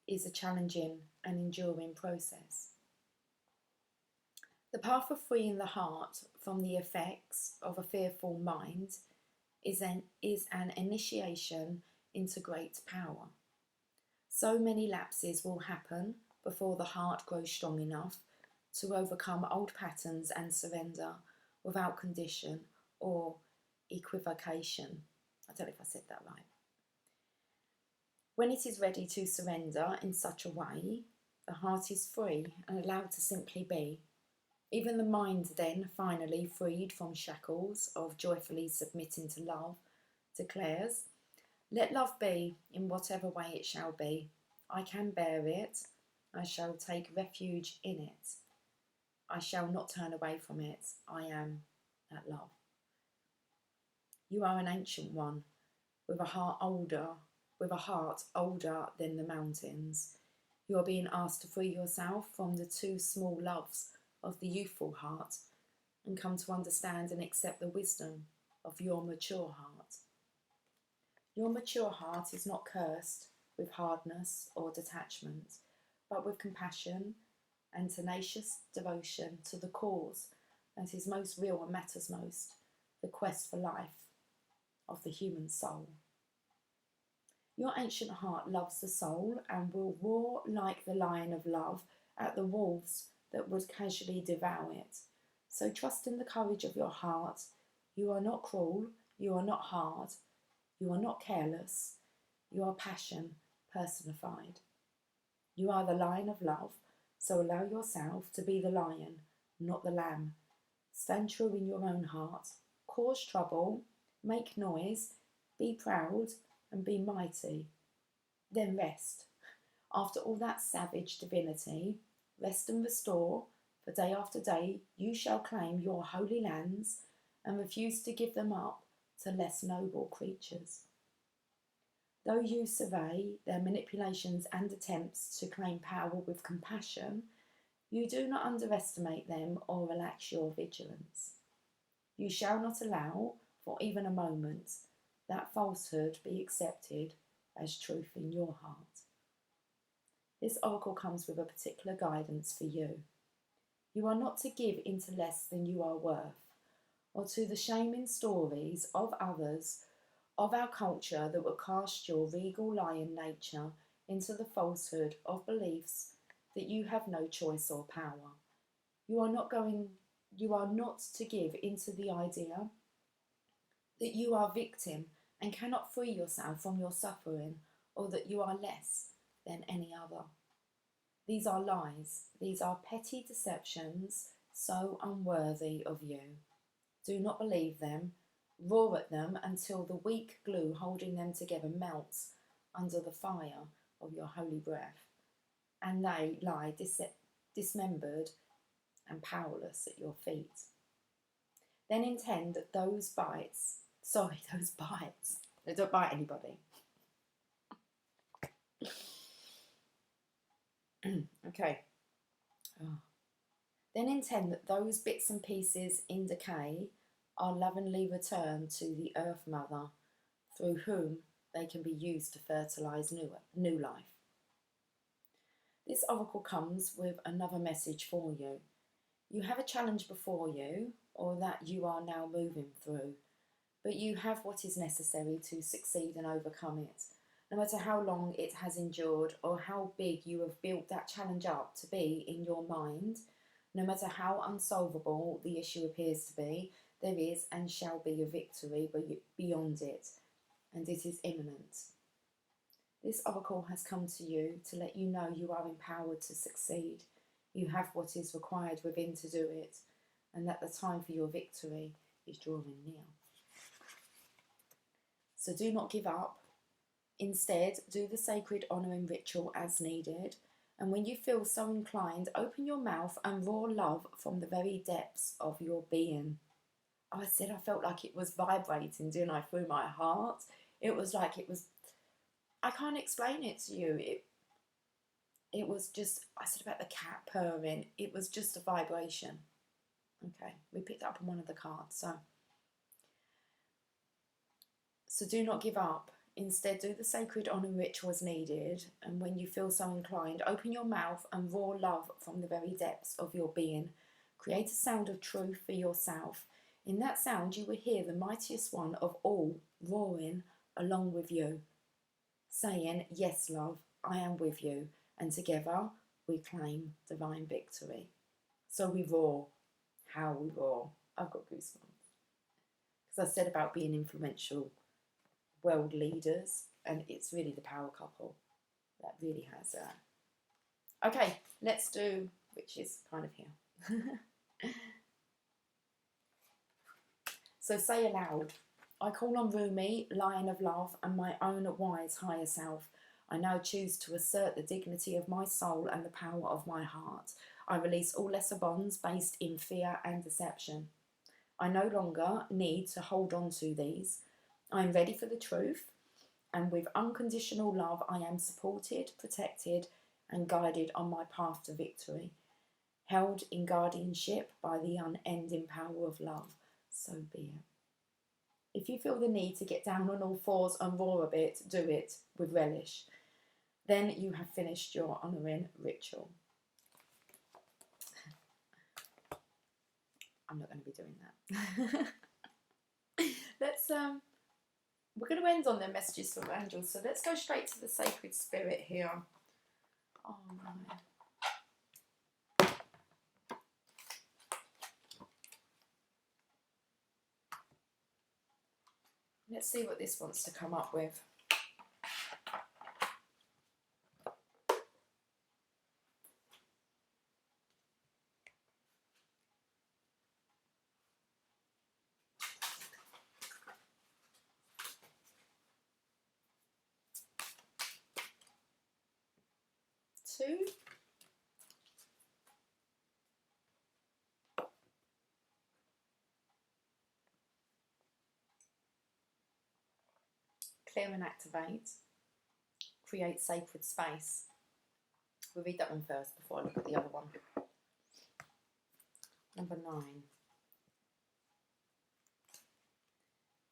Speaker 1: is a challenging and enduring process. The path of freeing the heart from the effects of a fearful mind is an initiation into great power. So many lapses will happen before the heart grows strong enough to overcome old patterns and surrender without condition or equivocation. I don't know if I said that right. When it is ready to surrender in such a way, the heart is free and allowed to simply be. Even the mind then, finally freed from shackles of joyfully submitting to love, declares, "Let love be in whatever way it shall be. I can bear it. I shall take refuge in it. I shall not turn away from it. I am that love." You are an ancient one, with a heart older than the mountains. You are being asked to free yourself from the too small loves of the youthful heart and come to understand and accept the wisdom of your mature heart. Your mature heart is not cursed with hardness or detachment, but with compassion and tenacious devotion to the cause that is most real and matters most, the quest for life of the human soul. Your ancient heart loves the soul and will roar like the lion of love at the wolves that would casually devour it. So trust in the courage of your heart. You are not cruel, you are not hard, you are not careless, you are passion personified. You are the lion of love, so allow yourself to be the lion, not the lamb. Stand true in your own heart, cause trouble, make noise, be proud, and be mighty. Then rest. After all that savage divinity, rest and restore, for day after day you shall claim your holy lands and refuse to give them up to less noble creatures. Though you survey their manipulations and attempts to claim power with compassion, you do not underestimate them or relax your vigilance. You shall not allow, for even a moment, that falsehood be accepted as truth in your heart. This oracle comes with a particular guidance for you. You are not to give into less than you are worth, or to the shaming stories of others of our culture that will cast your regal lion nature into the falsehood of beliefs that you have no choice or power. You are not to give into the idea that you are victim and cannot free yourself from your suffering, or that you are less than any other. These are lies. These are petty deceptions so unworthy of you. Do not believe them. Roar at them until the weak glue holding them together melts under the fire of your holy breath, and they lie dismembered and powerless at your feet. Then intend that those bites, they don't bite anybody. Okay. Oh. Then intend that those bits and pieces in decay are lovingly returned to the Earth Mother, through whom they can be used to fertilise new life. This oracle comes with another message for you. You have a challenge before you, or that you are now moving through, but you have what is necessary to succeed and overcome it. No matter how long it has endured, or how big you have built that challenge up to be in your mind, no matter how unsolvable the issue appears to be, there is and shall be a victory beyond it, and it is imminent. This oracle has come to you to let you know you are empowered to succeed. You have what is required within to do it, and that the time for your victory is drawing near. So do not give up. Instead, do the sacred honouring ritual as needed, and when you feel so inclined, open your mouth and roar love from the very depths of your being. I said I felt like it was vibrating, didn't I, through my heart? It was like it was, I can't explain it to you. It was just, I said about the cat purring, it was just a vibration. Okay, we picked up on one of the cards. So do not give up. Instead, do the sacred honour ritual as needed, and when you feel so inclined, open your mouth and roar love from the very depths of your being. Create a sound of truth for yourself. In that sound, you will hear the mightiest one of all roaring along with you, saying, "Yes, love, I am with you," and together we claim divine victory. So we roar. How we roar. I've got goosebumps. Because I said about being influential world leaders, and it's really the power couple that really has that. Okay, let's do, which is kind of here. So say aloud, I call on Rumi, Lion of Love, and my own wise higher self. I now choose to assert the dignity of my soul and the power of my heart. I release all lesser bonds based in fear and deception. I no longer need to hold on to these. I am ready for the truth, and with unconditional love I am supported, protected, and guided on my path to victory, held in guardianship by the unending power of love. So be it. If you feel the need to get down on all fours and roar a bit, do it with relish. Then you have finished your honouring ritual. I'm not going to be doing that. We're going to end on the messages from angels, so let's go straight to the sacred spirit here. Oh no. Let's see what this wants to come up with. Two. Clear and activate. Create sacred space. We'll read that one first before I look at the other one. Number 9.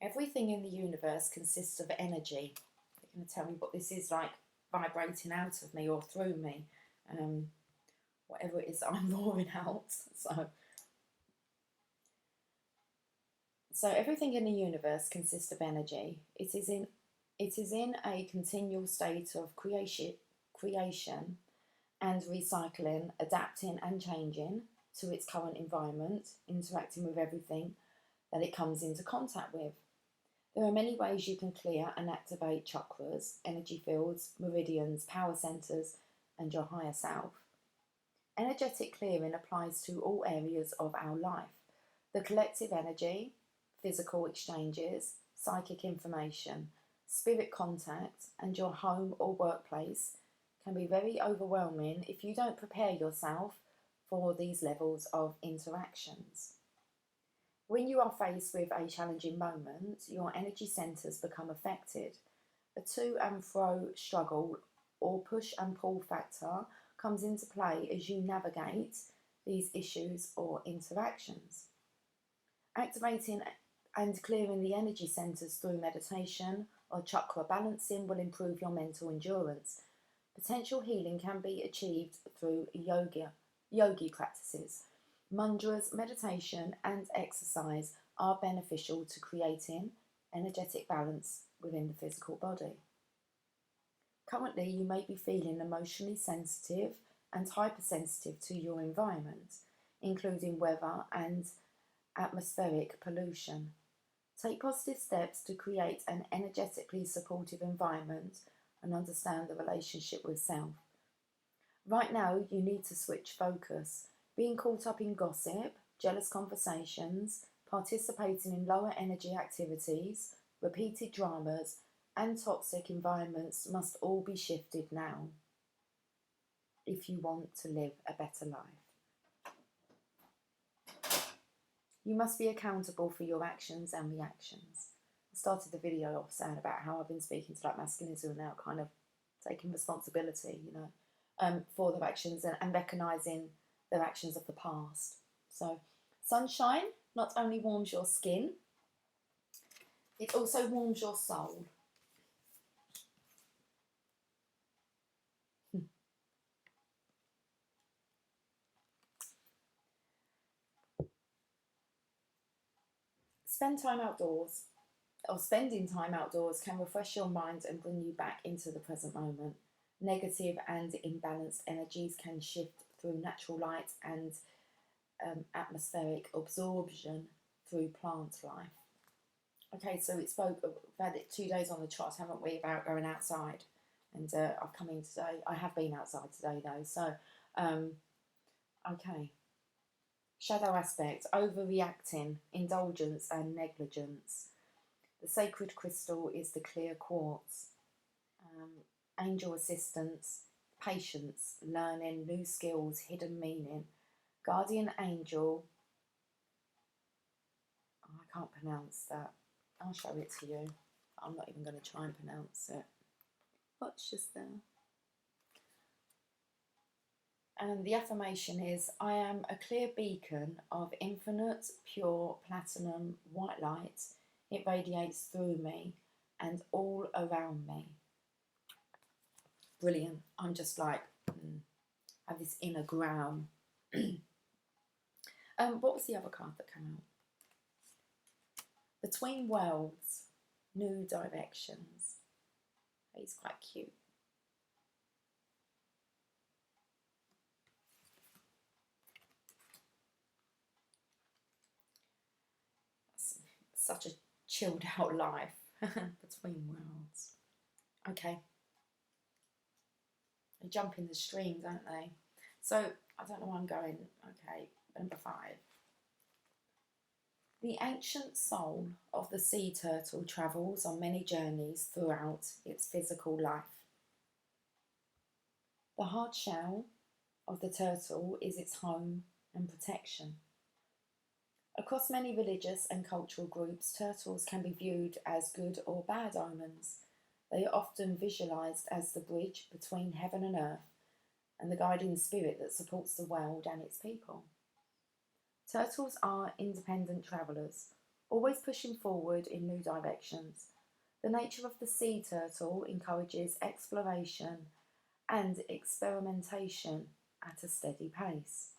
Speaker 1: Everything in the universe consists of energy. They're going to tell me what this is like vibrating out of me or through me, whatever it is that I'm roaring out. So everything in the universe consists of energy. It is in a continual state of creation and recycling, adapting and changing to its current environment, interacting with everything that it comes into contact with. There are many ways you can clear and activate chakras, energy fields, meridians, power centers, and your higher self. Energetic clearing applies to all areas of our life. The collective energy, physical exchanges, psychic information, spirit contact, and your home or workplace can be very overwhelming if you don't prepare yourself for these levels of interactions. When you are faced with a challenging moment, your energy centers become affected. A to and fro struggle or push and pull factor comes into play as you navigate these issues or interactions. Activating and clearing the energy centers through meditation or chakra balancing will improve your mental endurance. Potential healing can be achieved through yogi practices. Mantras, meditation, and exercise are beneficial to creating energetic balance within the physical body. Currently, you may be feeling emotionally sensitive and hypersensitive to your environment, including weather and atmospheric pollution. Take positive steps to create an energetically supportive environment and understand the relationship with self. Right now, you need to switch focus. Being caught up in gossip, jealous conversations, participating in lower energy activities, repeated dramas, and toxic environments must all be shifted now if you want to live a better life. You must be accountable for your actions and reactions. I started the video off saying about how I've been speaking to like masculinities who are now kind of taking responsibility, for their actions and recognising their actions of the past. So sunshine not only warms your skin, it also warms your soul. Spending time outdoors can refresh your mind and bring you back into the present moment. Negative and imbalanced energies can shift through natural light and atmospheric absorption through plant life. Okay, so we've had it 2 days on the trot, haven't we, about going outside? And I've come in today. I have been outside today though, so okay. Shadow aspect, overreacting, indulgence and negligence. The sacred crystal is the clear quartz. Angel assistance, patience, learning new skills, hidden meaning. Guardian angel, I can't pronounce that. I'll show it to you. I'm not even going to try and pronounce it. What's just there? And the affirmation is, I am a clear beacon of infinite, pure, platinum, white light. It radiates through me and all around me. Brilliant. I'm just like, have this inner ground. What was the other card that came out? Between Worlds, New Directions. He's quite cute. Such a chilled out life. Between Worlds. Okay. They jump in the stream, don't they? So, I don't know where I'm going. Okay, number 5. The ancient soul of the sea turtle travels on many journeys throughout its physical life. The hard shell of the turtle is its home and protection. Across many religious and cultural groups, turtles can be viewed as good or bad omens. They are often visualized as the bridge between heaven and earth and the guiding spirit that supports the world and its people. Turtles are independent travellers, always pushing forward in new directions. The nature of the sea turtle encourages exploration and experimentation at a steady pace.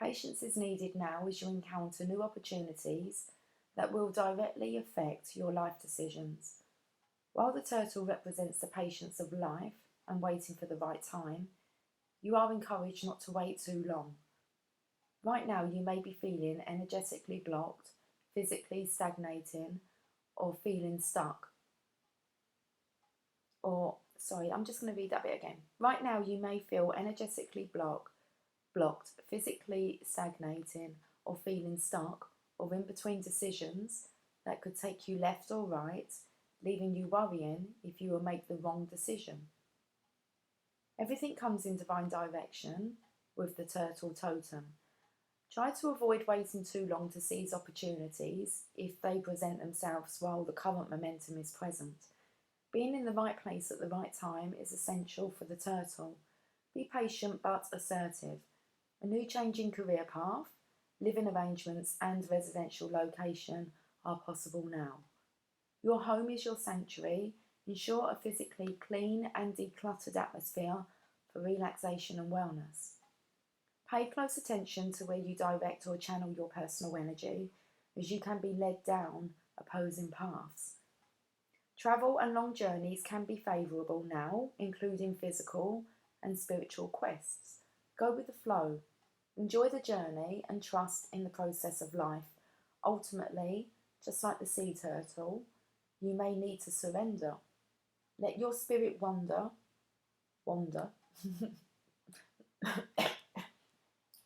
Speaker 1: Patience is needed now as you encounter new opportunities that will directly affect your life decisions. While the turtle represents the patience of life and waiting for the right time, you are encouraged not to wait too long. Right now, you may be feeling energetically blocked, physically stagnating, or feeling stuck. I'm just going to read that bit again. Right now, you may feel energetically blocked, physically stagnating, or feeling stuck, or in between decisions that could take you left or right, leaving you worrying if you will make the wrong decision. Everything comes in divine direction with the turtle totem. Try to avoid waiting too long to seize opportunities if they present themselves while the current momentum is present. Being in the right place at the right time is essential for the turtle. Be patient but assertive. A new changing career path, living arrangements and residential location are possible now. Your home is your sanctuary. Ensure a physically clean and decluttered atmosphere for relaxation and wellness. Pay close attention to where you direct or channel your personal energy, as you can be led down opposing paths. Travel and long journeys can be favourable now, including physical and spiritual quests. Go with the flow. Enjoy the journey and trust in the process of life. Ultimately, just like the sea turtle, you may need to surrender. Let your spirit wander.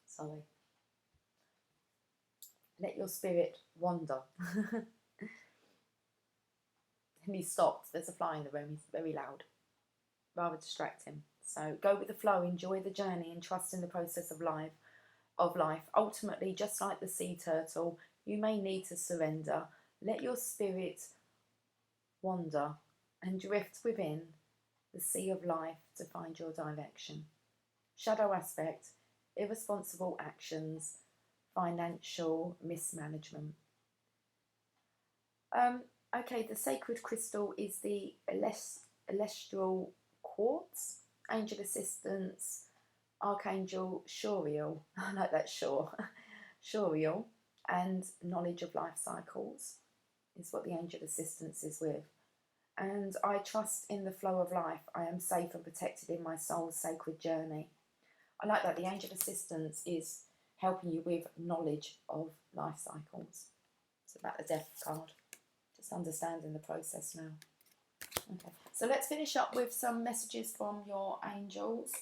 Speaker 1: Sorry. Let your spirit wander. And he stopped. There's a fly in the room. He's very loud. Rather distract him. So go with the flow, enjoy the journey, and trust in the process of life. Ultimately, just like the sea turtle, you may need to surrender. Let your spirit wander and drift within the sea of life to find your direction. Shadow aspect, irresponsible actions, financial mismanagement. Okay, the sacred crystal is the celestial quartz, angel assistance, Archangel Shuriel, I like that Shuriel, and knowledge of life cycles is what the angel assistance is with. And I trust in the flow of life. I am safe and protected in my soul's sacred journey. I like that the angel assistance is helping you with knowledge of life cycles. It's about the death card. Just understanding the process now. Okay, so let's finish up with some messages from your angels.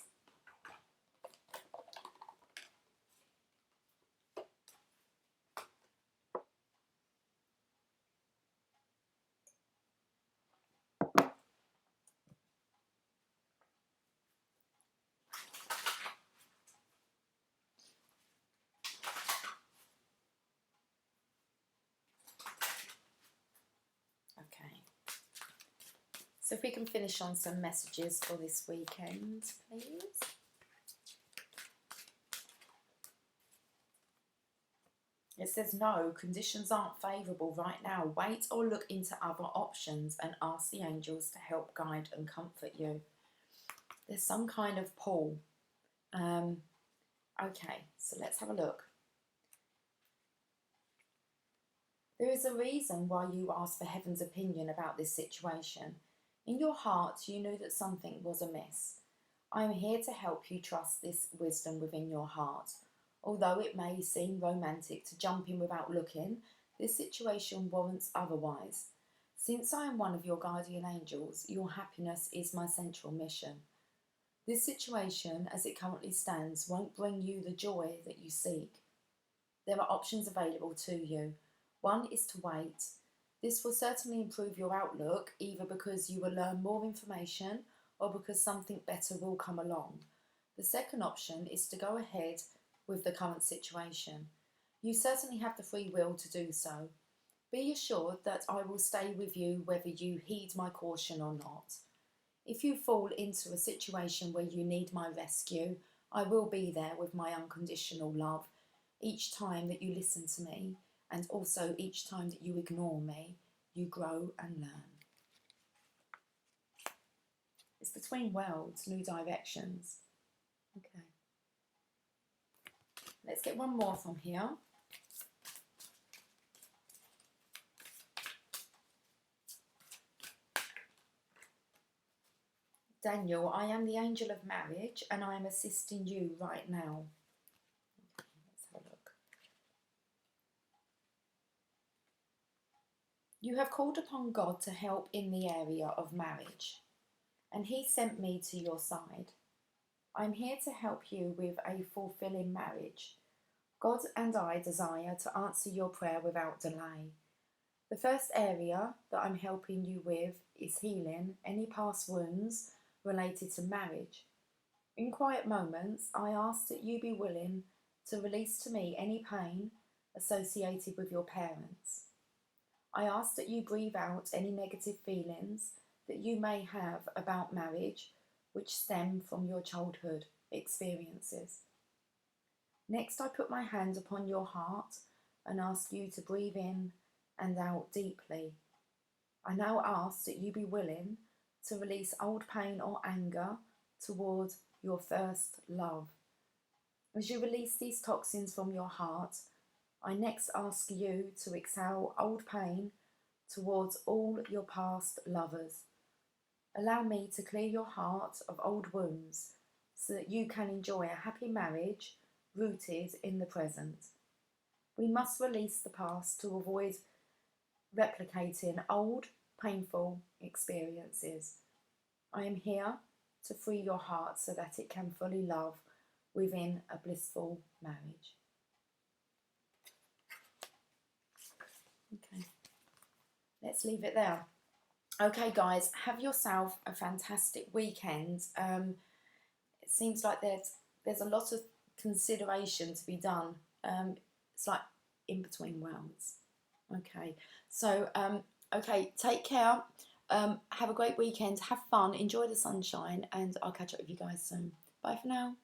Speaker 1: Okay, so if we can finish on some messages for this weekend, please. It says, no, conditions aren't favourable right now. Wait or look into other options and ask the angels to help guide and comfort you. There's some kind of pull. Okay, so let's have a look. There is a reason why you asked for heaven's opinion about this situation. In your heart, you knew that something was amiss. I am here to help you trust this wisdom within your heart. Although it may seem romantic to jump in without looking, this situation warrants otherwise. Since I am one of your guardian angels, your happiness is my central mission. This situation, as it currently stands, won't bring you the joy that you seek. There are options available to you. One is to wait. This will certainly improve your outlook, either because you will learn more information or because something better will come along. The second option is to go ahead with the current situation. You certainly have the free will to do so. Be assured that I will stay with you whether you heed my caution or not. If you fall into a situation where you need my rescue, I will be there with my unconditional love each time that you listen to me, and also each time that you ignore me, you grow and learn. between worlds, new directions. Okay. Let's get one more from here. Daniel, I am the angel of marriage and I am assisting you right now. Okay, let's have a look. You have called upon God to help in the area of marriage, and He sent me to your side. I'm here to help you with a fulfilling marriage. God and I desire to answer your prayer without delay. The first area that I'm helping you with is healing any past wounds related to marriage. In quiet moments, I ask that you be willing to release to me any pain associated with your parents. I ask that you breathe out any negative feelings that you may have about marriage which stem from your childhood experiences. Next, I put my hand upon your heart and ask you to breathe in and out deeply. I now ask that you be willing to release old pain or anger toward your first love. As you release these toxins from your heart, I next ask you to exhale old pain towards all your past lovers. Allow me to clear your heart of old wounds so that you can enjoy a happy marriage rooted in the present. We must release the past to avoid replicating old, painful experiences. I am here to free your heart so that it can fully love within a blissful marriage. Okay, let's leave it there. Okay, guys, have yourself a fantastic weekend. It seems like there's a lot of consideration to be done. It's like in between worlds. Okay, so okay, take care. Have a great weekend. Have fun. Enjoy the sunshine, and I'll catch up with you guys soon. Bye for now.